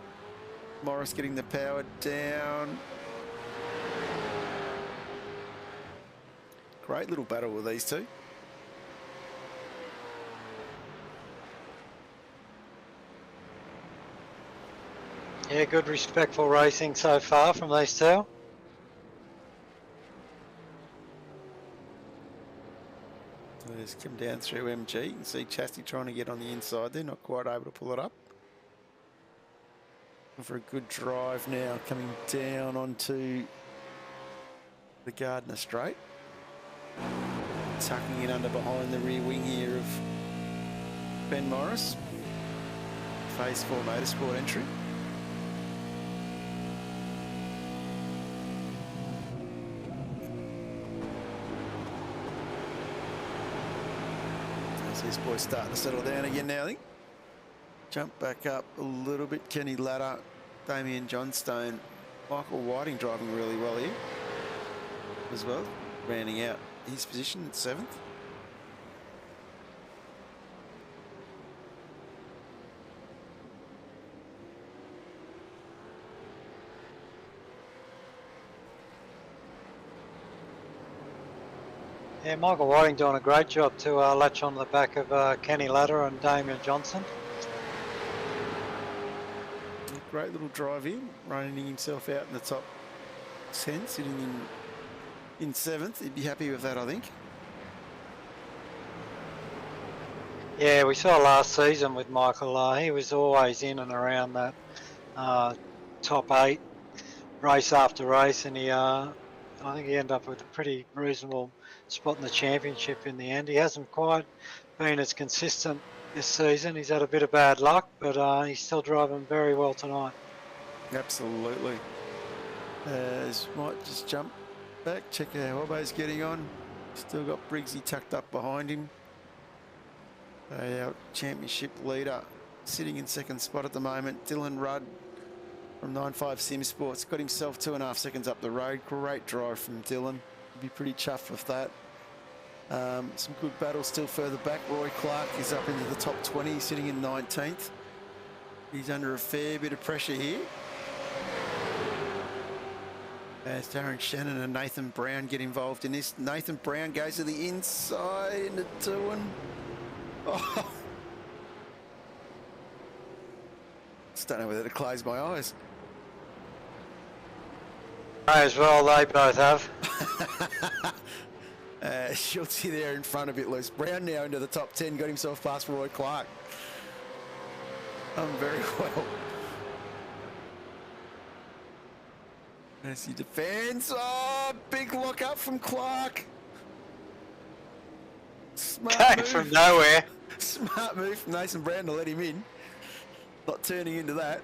Morris getting the power down. Great little battle with these two. Yeah, good respectful racing so far from these two. Just come down through MG. You can see Chastity trying to get on the inside there, not quite able to pull it up. For a good drive now, coming down onto the Gardner Straight. Tucking in under behind the rear wing here of Ben Morris. Phase 4 motorsport entry. As this boy's starting to settle down again now, I think. Jump back up a little bit. Kenny Ladder, Damien Johnstone, Michael Whiting driving really well here as well, rounding out his position at 7th. Yeah, Michael Whiting doing a great job to latch on the back of Kenny Ladder and Damien Johnson. Great little drive in, running himself out in the top 10, sitting in 7th. He'd be happy with that, I think. Yeah, we saw last season with Michael, he was always in and around that top 8 race after race, and I think he ended up with a pretty reasonable spot in the championship in the end. He hasn't quite been as consistent this season. He's had a bit of bad luck, but he's still driving very well tonight. Absolutely. Might just jump back. Check how Hobbo's getting on. Still got Briggsy tucked up behind him. Our championship leader sitting in second spot at the moment. Dylan Rudd from 95 Sim Sports got himself 2.5 seconds up the road. Great drive from Dylan. He'd be pretty chuffed with that. Some good battles still further back. Roy Clark is up into the top 20, He's sitting in 19th. He's under a fair bit of pressure here. As Darren Shannon and Nathan Brown get involved in this. Nathan Brown goes to the inside into doing. Oh. Just don't know whether to close my eyes. May as well, they both have. Schultz there in front a bit loose. Brown now into the top 10, got himself past Roy Clark. Done very well. As he defends. Oh, big lock up from Clark. Smart Came move. from nowhere. Smart move from Nathan Brown to let him in. Not turning into that.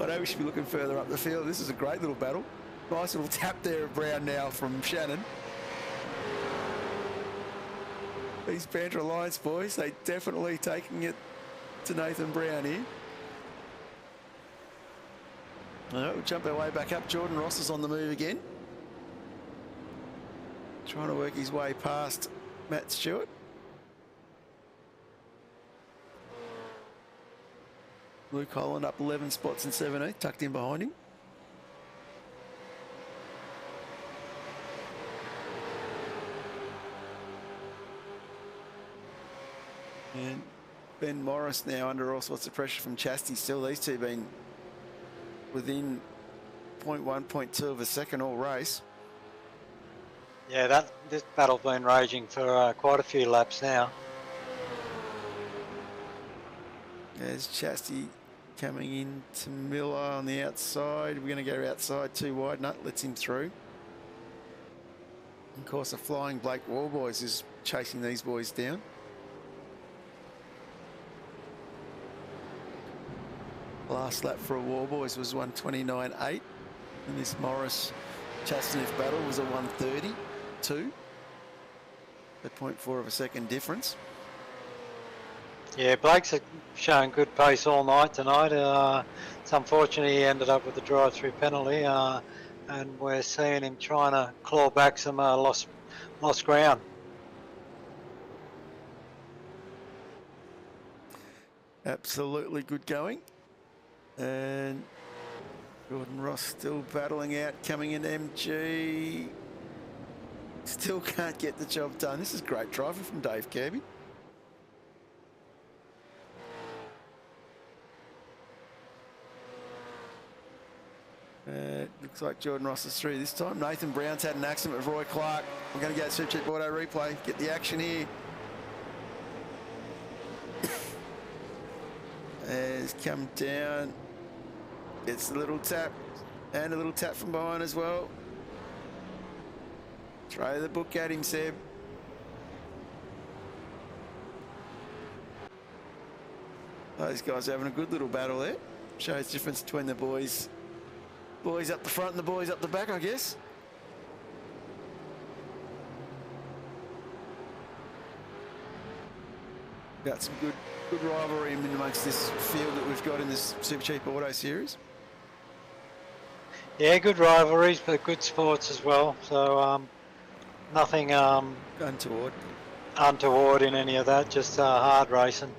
I know we should be looking further up the field. This is a great little battle. Nice little tap there of Brown now from Shannon. These Banter Alliance boys, they definitely taking it to Nathan Brown here. All right, we'll jump our way back up. Jordan Ross is on the move again. Trying to work his way past Matt Stewart. Luke Holland up 11 spots in 17th, tucked in behind him. And Ben Morris now under all sorts of pressure from Chastity. Still, these two been within 0.1, 0.2 of a second all race. Yeah, this battle's been raging for quite a few laps now. There's Chastity coming in to Miller on the outside. We're going to go outside too wide. No, lets him through. Of course, a flying Blake Warboys is chasing these boys down. Last lap for a Warboys was 1:29.8, and this Morris Chastanev battle was a 1:30.2. A 0.4 of a second difference. Yeah, Blake's showing good pace all night tonight. It's unfortunate he ended up with a drive-through penalty, and we're seeing him trying to claw back some lost ground. Absolutely good going. And Jordan Ross still battling out, coming in MG. Still can't get the job done. This is great driving from Dave Kirby. Looks like Jordan Ross is through this time. Nathan Brown's had an accident with Roy Clark. We're going to go Supercheap Auto replay, get the action here. Has come down. It's a little tap and a little tap from behind as well. Throw the book at him, Seb. Those guys are having a good little battle there. Shows the difference between the boys up the front and the boys up the back, I guess. Got some good rivalry in amongst this field that we've got in this Supercheap Auto Series. Yeah, good rivalries, but good sports as well. So nothing untoward in any of that. Just hard racing.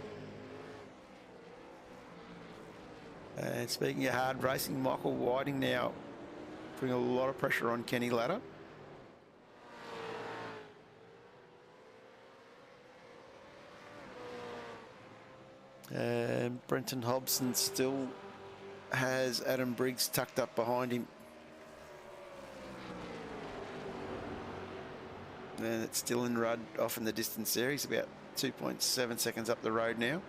And speaking of hard racing, Michael Whiting now putting a lot of pressure on Kenny Ladder. And Brenton Hobson still has Adam Briggs tucked up behind him. And it's Dylan Rudd off in the distance there. He's about 2.7 seconds up the road now.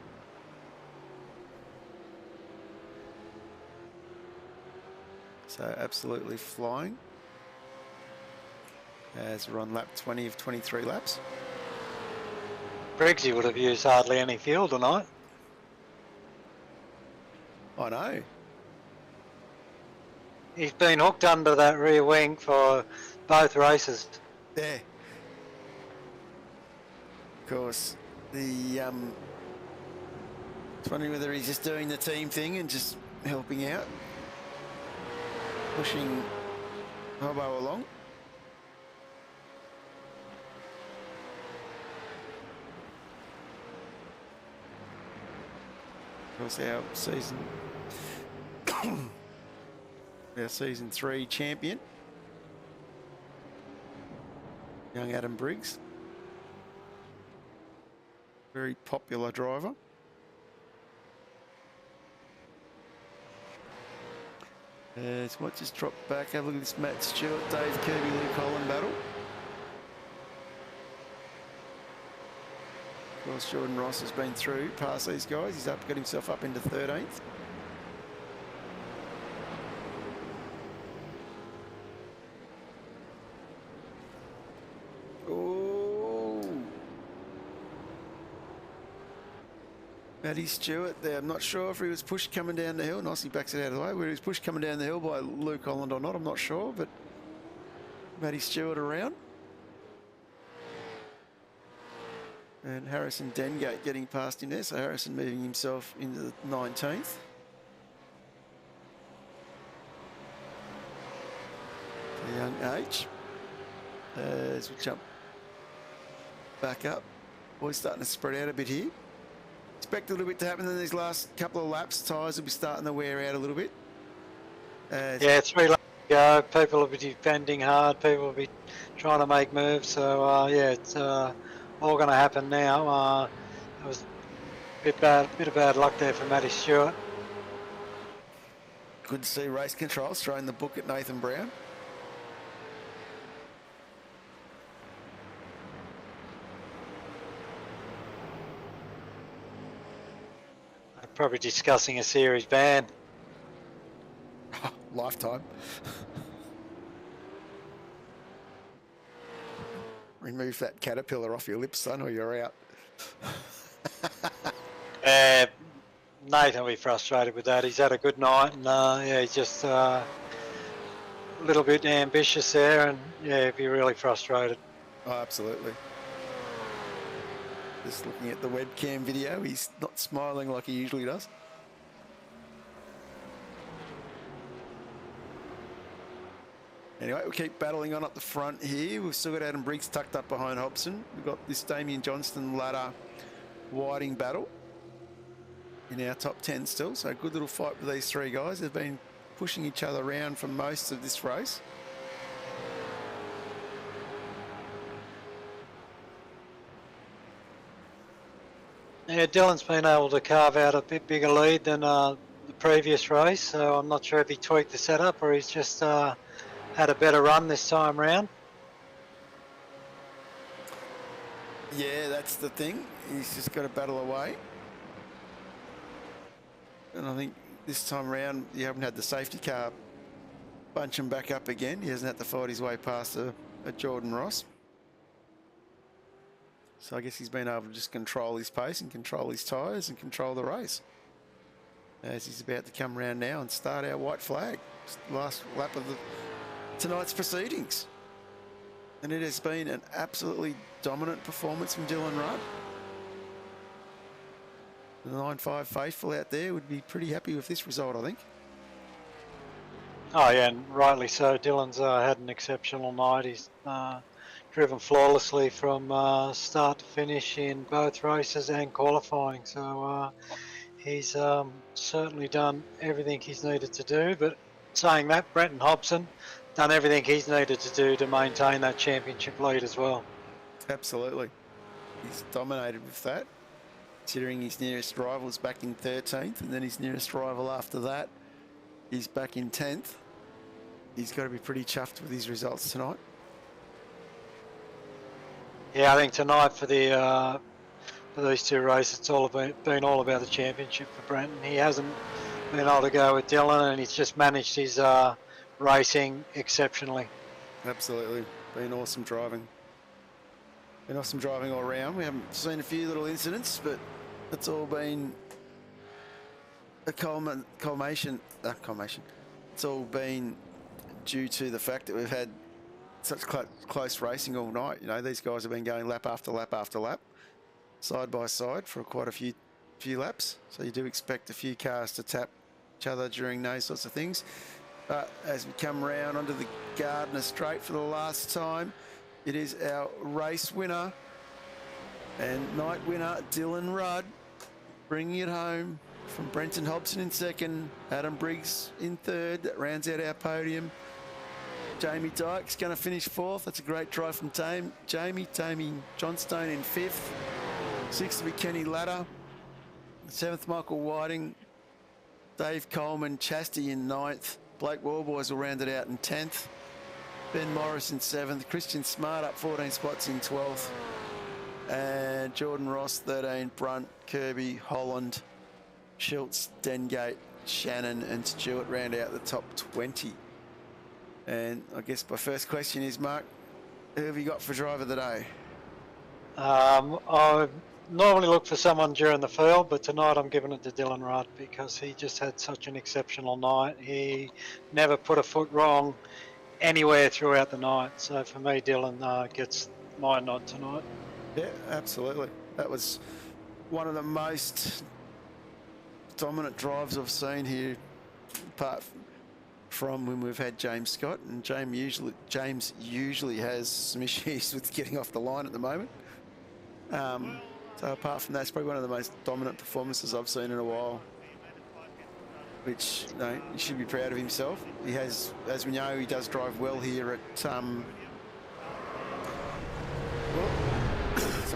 So absolutely flying. As we're on lap 20 of 23 laps. Briggsy would have used hardly any fuel tonight. I know. he's been hooked under that rear wing for both races. Yeah. Of course, the it's wondering whether he's just doing the team thing and just helping out, pushing Hobo along. Of course, our season 3 champion, young Adam Briggs, very popular driver. So what just dropped back? Have a look at this Matt Stewart, Dave Kirby, Luke Holland battle. Of course, Jordan Ross has been through past these guys. He's got himself up into 13th. Matty Stewart there. I'm not sure if he was pushed coming down the hill. Nicely backs it out of the way. Whether he was pushed coming down the hill by Luke Holland or not, I'm not sure. But Matty Stewart around. And Harrison Dengate getting past him there. So Harrison moving himself into the 19th. The young age. As we jump back up. Boys starting to spread out a bit here. Expect a little bit to happen in these last couple of laps. Tyres will be starting to wear out a little bit. Yeah, 3 laps to go. People will be defending hard. People will be trying to make moves. So, yeah, it's all going to happen now. It was a bit of bad luck there for Matty Stewart. Good to see Race Control throwing the book at Nathan Brown. Probably discussing a series ban. Lifetime. Remove that caterpillar off your lips, son, or you're out. Nathan will be frustrated with that. He's had a good night, and yeah, he's just a little bit ambitious there, and yeah, he'd be really frustrated. Oh, absolutely. Just looking at the webcam video, he's not smiling like he usually does. Anyway, we'll keep battling on up the front here. We've still got Adam Briggs tucked up behind Hobson. We've got this Damien Johnston ladder Whiting battle in our top 10 still. So a good little fight with these 3 guys. They've been pushing each other around for most of this race. Yeah, Dylan's been able to carve out a bit bigger lead than the previous race, so I'm not sure if he tweaked the setup or he's just had a better run this time round. Yeah, that's the thing. He's just got to battle away. And I think this time round, you haven't had the safety car bunch him back up again. He hasn't had to fight his way past a Jordan Ross. So I guess he's been able to just control his pace and control his tyres and control the race. As he's about to come round now and start our white flag. Last lap of tonight's proceedings. And it has been an absolutely dominant performance from Dylan Rudd. The 9.5 faithful out there would be pretty happy with this result, I think. Oh yeah, and rightly so. Dylan's had an exceptional night. He's driven flawlessly from start to finish in both races and qualifying. So he's certainly done everything he's needed to do. But saying that, Brenton Hobson done everything he's needed to do to maintain that championship lead as well. Absolutely. He's dominated with that. Considering his nearest rival is back in 13th, and then his nearest rival after that is back in 10th. He's got to be pretty chuffed with his results tonight. Yeah, I think tonight for the for these 2 races, it's all been all about the championship for Brenton. He hasn't been able to go with Dylan, and he's just managed his racing exceptionally. Absolutely, been awesome driving. Been awesome driving all around. We haven't seen a few little incidents, but it's all been a culmination it's all been due to the fact that we've had such close racing all night. You know, these guys have been going lap after lap after lap, side by side for quite a few laps. So you do expect a few cars to tap each other during those sorts of things. But as we come round onto the Gardner Straight for the last time, it is our race winner and night winner, Dylan Rudd, bringing it home from Brenton Hobson in second, Adam Briggs in third. That rounds out our podium. Jamie Dyke's going to finish fourth. That's a great drive from Jamie. Tammy Johnstone in fifth. Sixth will be Kenny Latta. Seventh, Michael Whiting. Dave Coleman, Chasty in ninth. Blake Warboys will round it out in 10th. Ben Morris in 7th. Christian Smart up 14 spots in 12th. And Jordan Ross 13. Brunt, Kirby, Holland, Schultz, Dengate, Shannon and Stewart round out the top 20. And I guess my first question is, Mark, who have you got for driver of the day? I normally look for someone during the field, but tonight I'm giving it to Dylan Rudd because he just had such an exceptional night. He never put a foot wrong anywhere throughout the night. So for me, Dylan gets my nod tonight. Yeah, absolutely. That was one of the most dominant drives I've seen here, apart from when we've had James Scott, and James usually has some issues with getting off the line at the moment. So apart from that, it's probably one of the most dominant performances I've seen in a while, which, you know, he should be proud of himself. He has, as we know, he does drive well here at I'm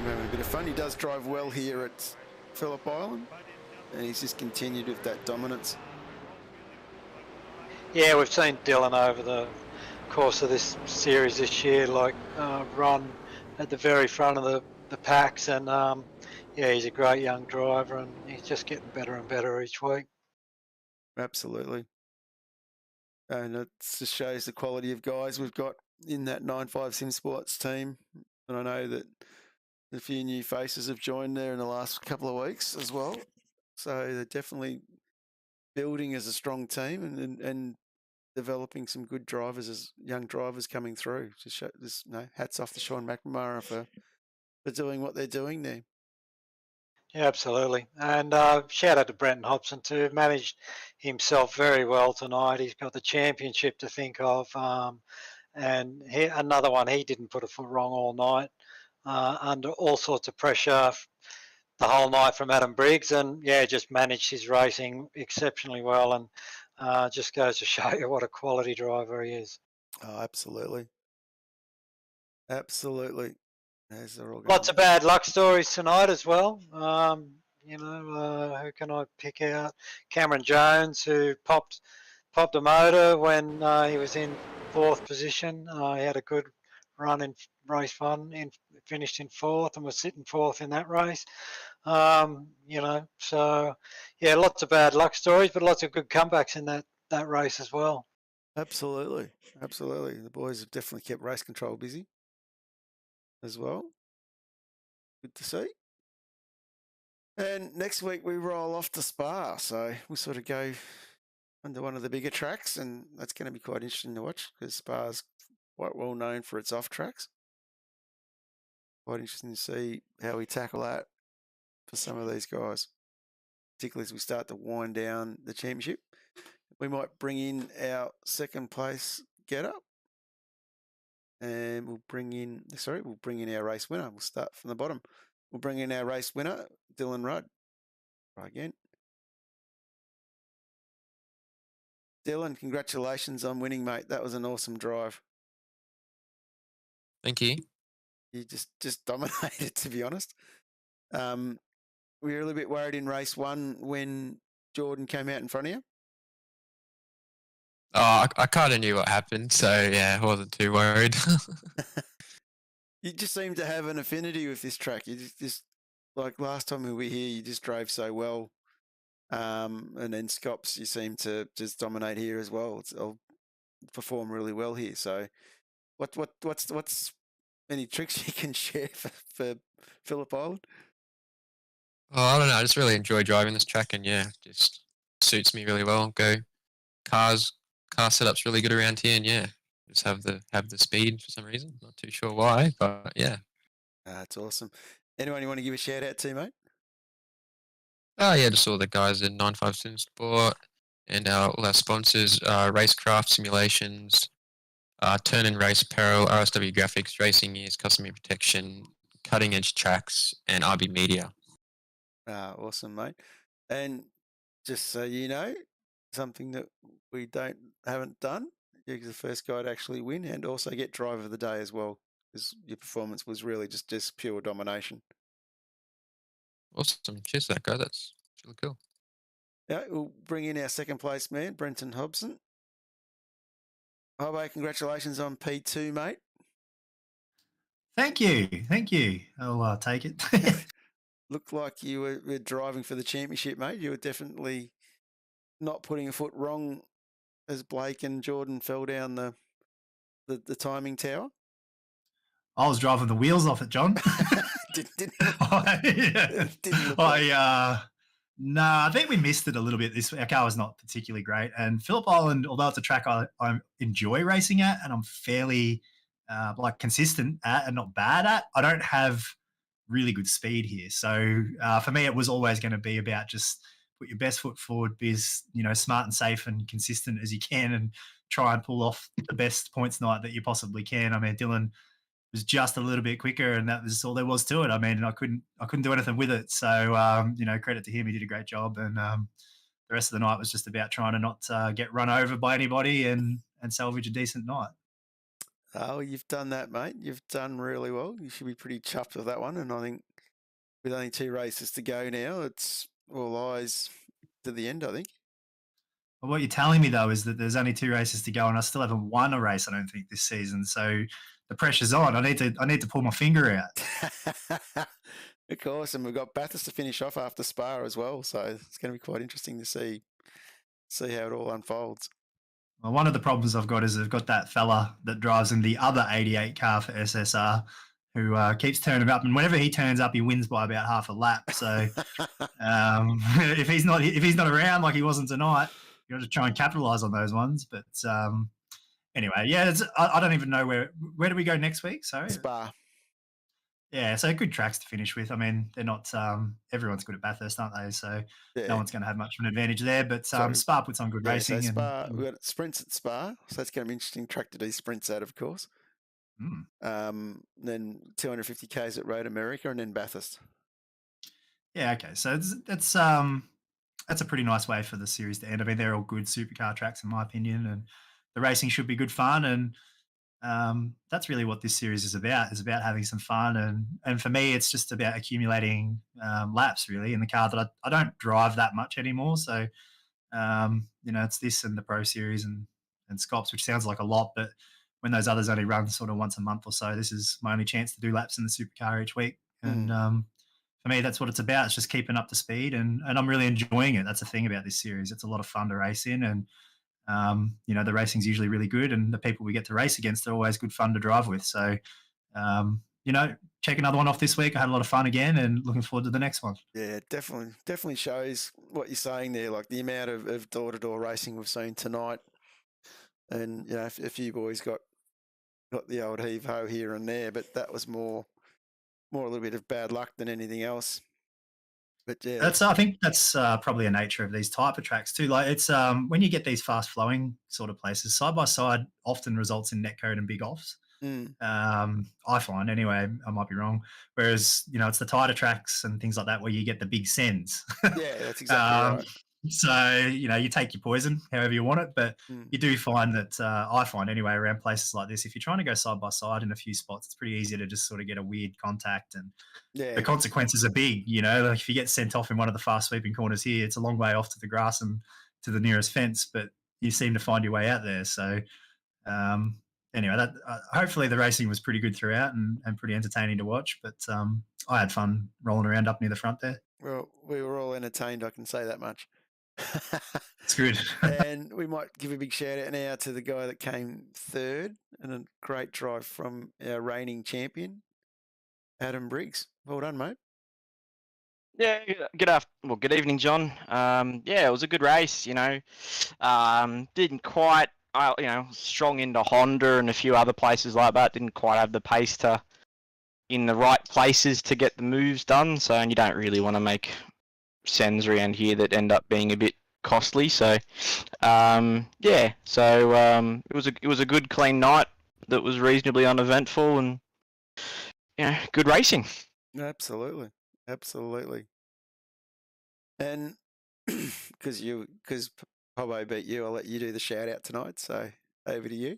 having a bit of fun. He does drive well here at Phillip Island, and he's just continued with that dominance. Yeah, we've seen Dylan over the course of this series this year, like run at the very front of the packs, and yeah, he's a great young driver, and he's just getting better and better each week. Absolutely. And it just shows the quality of guys we've got in that 9.5 Sim Sports team. And I know that a few new faces have joined there in the last couple of weeks as well. So they're definitely building as a strong team and developing some good drivers as young drivers coming through. Just hats off to Sean McNamara for doing what they're doing there. Yeah, absolutely. And shout out to Brenton Hobson too. Managed himself very well tonight. He's got the championship to think of. And another one, he didn't put a foot wrong all night, under all sorts of pressure the whole night from Adam Briggs, and yeah, just managed his racing exceptionally well, and just goes to show you what a quality driver he is. Oh, absolutely. Absolutely. Lots of bad luck stories tonight as well. You know, who can I pick out? Cameron Jones, who popped a motor when he was in 4th position. He had a good run in race 1, finished in 4th, and was sitting 4th in that race. You know, so yeah, lots of bad luck stories, but lots of good comebacks in that race as well. Absolutely. The boys have definitely kept race control busy as well. Good to see. And next week we roll off to Spa, so we'll sort of go under one of the bigger tracks, and that's going to be quite interesting to watch because Spa's quite well known for its off tracks. Quite interesting to see how we tackle that for some of these guys, particularly as we start to wind down the championship. We might bring in our second place getter, and we'll bring in our race winner. We'll start from the bottom. We'll bring in our race winner, Dylan Rudd. Try again. Dylan, congratulations on winning, mate. That was an awesome drive. Thank you. You just dominated, to be honest. We were a little bit worried in race 1 when Jordan came out in front of you. Oh, I kind of knew what happened, so yeah, I wasn't too worried. You just seem to have an affinity with this track. You just like last time we were here, you just drove so well. And then Scops, you seem to just dominate here as well. I'll perform really well here. So what's any tricks you can share for Phillip Island? Oh, I don't know. I just really enjoy driving this track, and yeah, just suits me really well. Cars car setup's really good around here, and yeah, just have the speed for some reason. Not too sure why, but yeah. That's awesome. Anyone you want to give a shout out to, mate? Oh yeah, just all the guys in 95 Sim Sport and all our sponsors, Racecraft Simulations, Turn and Race Apparel, RSW Graphics, Racing Years, Customer Protection, Cutting Edge Tracks, and RB Media. Awesome, mate. And just so you know, something that we haven't done, you're the first guy to actually win and also get driver of the day as well, because your performance was really just pure domination. Awesome. Cheers to that guy. That's really cool. Yeah, we'll bring in our second place man, Brenton Hobson. Hobbo, congratulations on P2, mate. Thank you. I'll take it. Looked like you were driving for the championship, mate. You were definitely not putting a foot wrong as Blake and Jordan fell down the timing tower. I was driving the wheels off it, John. I think we missed it a little bit. Our car was not particularly great. And Phillip Island, although it's a track I enjoy racing at and I'm fairly consistent at and not bad at, I don't have really good speed here. So for me, it was always going to be about just put your best foot forward, be as smart and safe and consistent as you can, and try and pull off the best points night that you possibly can. I mean, Dylan was just a little bit quicker, and that was all there was to it. I mean, I couldn't do anything with it. So credit to him, he did a great job, and the rest of the night was just about trying to not get run over by anybody and salvage a decent night. Oh, you've done that, mate. You've done really well. You should be pretty chuffed with that one. And I think with only 2 races to go now, it's all eyes to the end, I think. Well, what you're telling me, though, is that there's only 2 races to go, and I still haven't won a race, I don't think, this season. So the pressure's on. I need to pull my finger out. Of course, and we've got Bathurst to finish off after Spa as well. So it's going to be quite interesting to see how it all unfolds. Well, one of the problems I've got is I've got that fella that drives in the other 88 car for SSR who keeps turning up, and whenever he turns up, he wins by about half a lap. So if he's not around like he wasn't tonight, you got to try and capitalise on those ones. But anyway, yeah, I don't even know where do we go next week? Sorry, Spa. Yeah, so good tracks to finish with. I mean, they're not everyone's good at Bathurst, aren't they? So no one's going to have much of an advantage there. But Spa puts on good racing. So Spa, we've got sprints at Spa, so that's going to be an interesting track to do sprints at, of course. Then 250 Ks at Road America, and then Bathurst. Yeah, okay. So that's a pretty nice way for the series to end. I mean, they're all good supercar tracks in my opinion, and the racing should be good fun. And that's really what this series is about having some fun. And for me, it's just about accumulating laps really in the car that I don't drive that much anymore. So, it's this and the Pro Series and Scops, which sounds like a lot, but when those others only run sort of once a month or so, this is my only chance to do laps in the supercar each week. And for me, that's what it's about. It's just keeping up to speed, and I'm really enjoying it. That's the thing about this series. It's a lot of fun to race in, and the racing's usually really good, and the people we get to race against are always good fun to drive with. So, check another one off this week. I had a lot of fun again, and looking forward to the next one. Yeah, definitely shows what you're saying there, like the amount of door-to-door racing we've seen tonight. And, a few boys got the old heave-ho here and there, but that was more a little bit of bad luck than anything else. But yeah, I think that's probably a nature of these type of tracks too. Like it's when you get these fast flowing sort of places, side by side often results in netcode and big offs. I find anyway, I might be wrong. Whereas it's the tighter tracks and things like that where you get the big sends. Yeah, that's exactly right. So you take your poison however you want it, but you do find that I find anyway around places like this, if you're trying to go side by side in a few spots, it's pretty easy to just sort of get a weird contact, and the consequences are big. Like if you get sent off in one of the fast sweeping corners here, it's a long way off to the grass and to the nearest fence, but you seem to find your way out there. So anyway, that hopefully the racing was pretty good throughout and pretty entertaining to watch. But I had fun rolling around up near the front there. Well, we were all entertained, I can say that much. It's good. And we might give a big shout out now to the guy that came third, and a great drive from our reigning champion, Adam Briggs. Well done, mate. Yeah, good evening, John. Yeah, it was a good race, didn't quite strong into Honda and a few other places like that. Didn't quite have the pace to in the right places to get the moves done. So, and you don't really want to make sends around here that end up being a bit costly. So, it was a good clean night that was reasonably uneventful and good racing. Absolutely. And because Hobbo beat you, I'll let you do the shout out tonight. So over to you.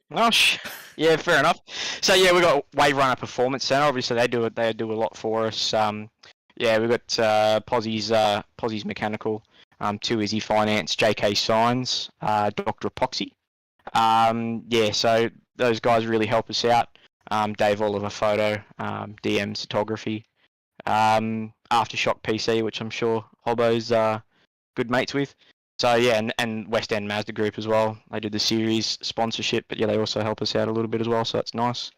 Yeah, fair enough. So yeah, we got Wave Runner Performance Centre. Obviously, they do a lot for us. We got Pozzie's Mechanical, 2 Izzy Finance, JK Signs, Dr. Epoxy. So those guys really help us out. Dave Oliver Photo, DM Photography, Aftershock PC, which I'm sure Hobbo's good mates with. So yeah, and West End Mazda Group as well. They did the series sponsorship, but yeah, they also help us out a little bit as well. So that's nice.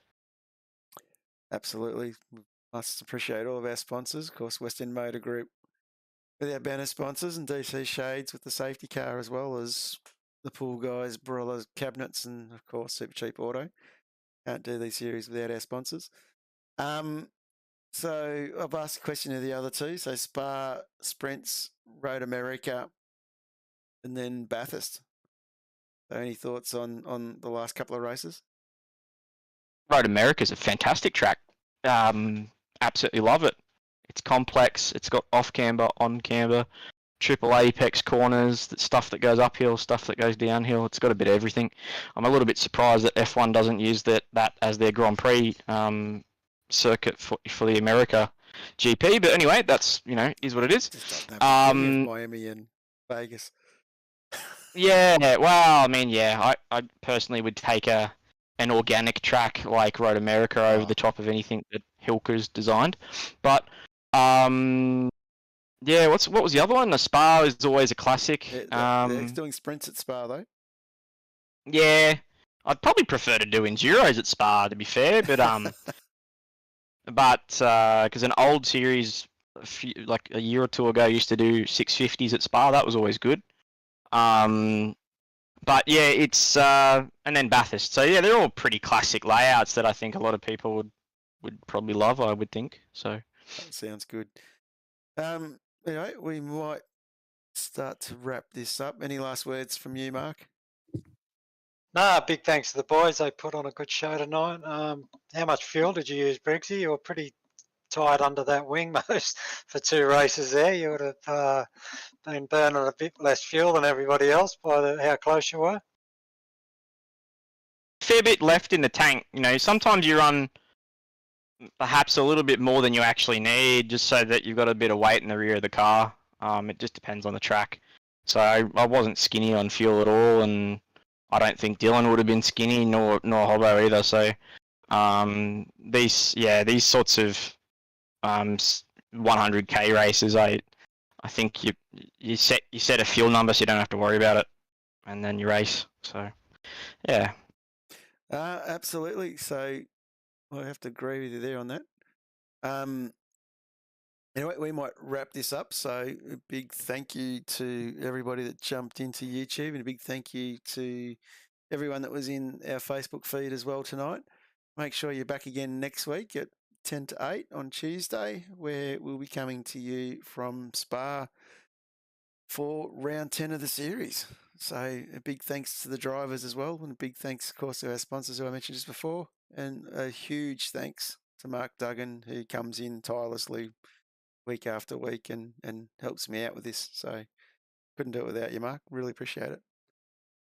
Absolutely, must appreciate all of our sponsors. Of course, West End Motor Group with our banner sponsors, and DC Shades with the safety car, as well as the Pool Guys, Barilla Cabinets, and of course Supercheap Auto. Can't do these series without our sponsors. So I've asked a question of the other two. So Spa, Sprints, Road America, and then Bathurst. So any thoughts on the last couple of races? Road America's a fantastic track. Absolutely love it. It's complex. It's got off camber, on camber, triple apex corners, stuff that goes uphill, stuff that goes downhill. It's got a bit of everything. I'm a little bit surprised that F1 doesn't use that as their Grand Prix circuit for the America GP. But anyway, that's is what it is. Miami and Vegas. Yeah, well, I mean, yeah, I personally would take an organic track like Road America over the top of anything that Hilker's designed. But what was the other one? The Spa is always a classic. They're doing sprints at Spa though. Yeah, I'd probably prefer to do enduros at Spa, to be fair, but because an old series like a year or two ago used to do 650s at Spa, that was always good. But yeah, it's and then Bathurst. So yeah, they're all pretty classic layouts that I think a lot of people would probably love, I would think. So that sounds good. Anyway, we might start to wrap this up. Any last words from you, Mark? Nah, big thanks to the boys. They put on a good show tonight. How much fuel did you use, Briggsy? You were pretty tight under that wing most for 2 races there. You would have been burning a bit less fuel than everybody else by how close you were. Fair bit left in the tank. Sometimes you run perhaps a little bit more than you actually need, just so that you've got a bit of weight in the rear of the car. It just depends on the track. So I wasn't skinny on fuel at all, and I don't think Dylan would have been skinny, nor Hobbo either. So these sorts of 100k races, I think you set a fuel number so you don't have to worry about it, and then you race. So yeah. Absolutely. So I have to agree with you there on that. Anyway, we might wrap this up. So a big thank you to everybody that jumped into YouTube, and a big thank you to everyone that was in our Facebook feed as well tonight. Make sure you're back again next week at 10 to 8 on Tuesday, where we'll be coming to you from Spa for round 10 of the series. So a big thanks to the drivers as well, and a big thanks, of course, to our sponsors who I mentioned just before, and a huge thanks to Mark Duggan, who comes in tirelessly week after week and helps me out with this. So couldn't do it without you, Mark. Really appreciate it.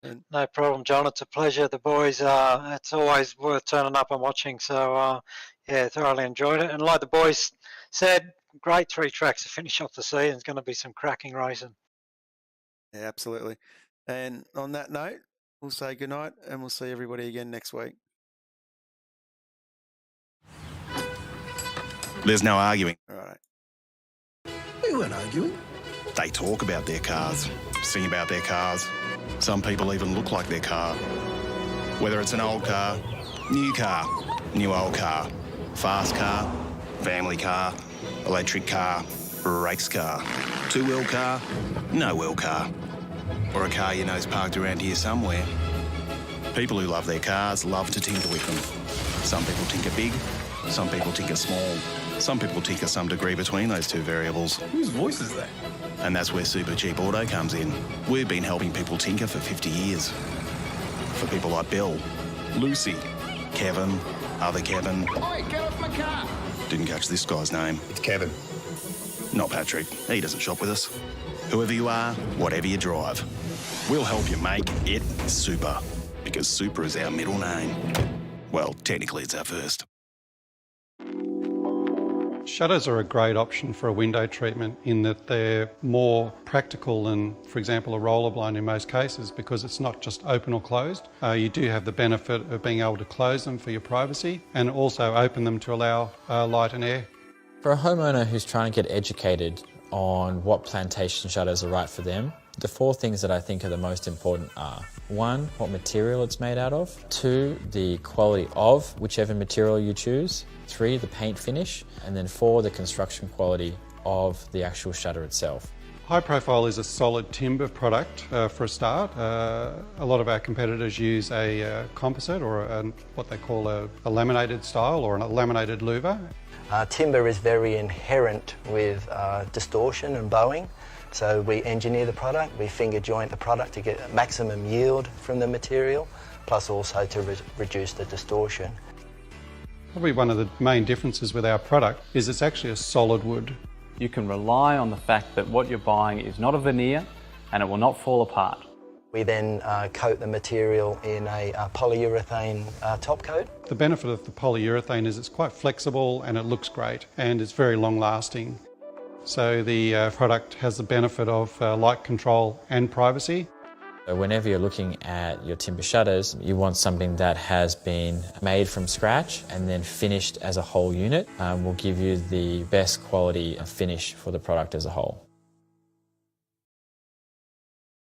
And no problem, John. It's a pleasure. The boys, it's always worth turning up and watching. So thoroughly enjoyed it. And like the boys said, great 3 tracks to finish off the season. It's going to be some cracking racing. Yeah, absolutely. And on that note, we'll say goodnight, and we'll see everybody again next week. There's no arguing. All right. We weren't arguing. They talk about their cars, sing about their cars. Some people even look like their car. Whether it's an old car, new old car, fast car, family car, electric car, race car, 2-wheel car, no-wheel car, or a car you know's parked around here somewhere. People who love their cars love to tinker with them. Some people tinker big, some people tinker small. Some people tinker some degree between those two variables. Whose voice is that? And that's where Supercheap Auto comes in. We've been helping people tinker for 50 years. For people like Bill, Lucy, Kevin, other Kevin. Oi, get off my car! Didn't catch this guy's name. It's Kevin. Not Patrick. He doesn't shop with us. Whoever you are, whatever you drive, we'll help you make it super. Because super is our middle name. Well, technically it's our first. Shutters are a great option for a window treatment in that they're more practical than, for example, a roller blind in most cases, because it's not just open or closed. You do have the benefit of being able to close them for your privacy and also open them to allow light and air. For a homeowner who's trying to get educated on what plantation shutters are right for them, the 4 things that I think are the most important are: 1, what material it's made out of; 2, the quality of whichever material you choose; 3, the paint finish; and then 4, the construction quality of the actual shutter itself. High Profile is a solid timber product for a start. A lot of our competitors use a composite or what they call a laminated style or a laminated louver. Timber is very inherent with distortion and bowing, so we engineer the product, we finger joint the product to get maximum yield from the material, plus also to reduce the distortion. Probably one of the main differences with our product is it's actually a solid wood. You can rely on the fact that what you're buying is not a veneer and it will not fall apart. We then coat the material in a polyurethane top coat. The benefit of the polyurethane is it's quite flexible and it looks great and it's very long lasting. So the product has the benefit of light control and privacy. Whenever you're looking at your timber shutters, you want something that has been made from scratch and then finished as a whole unit. Will give you the best quality finish for the product as a whole.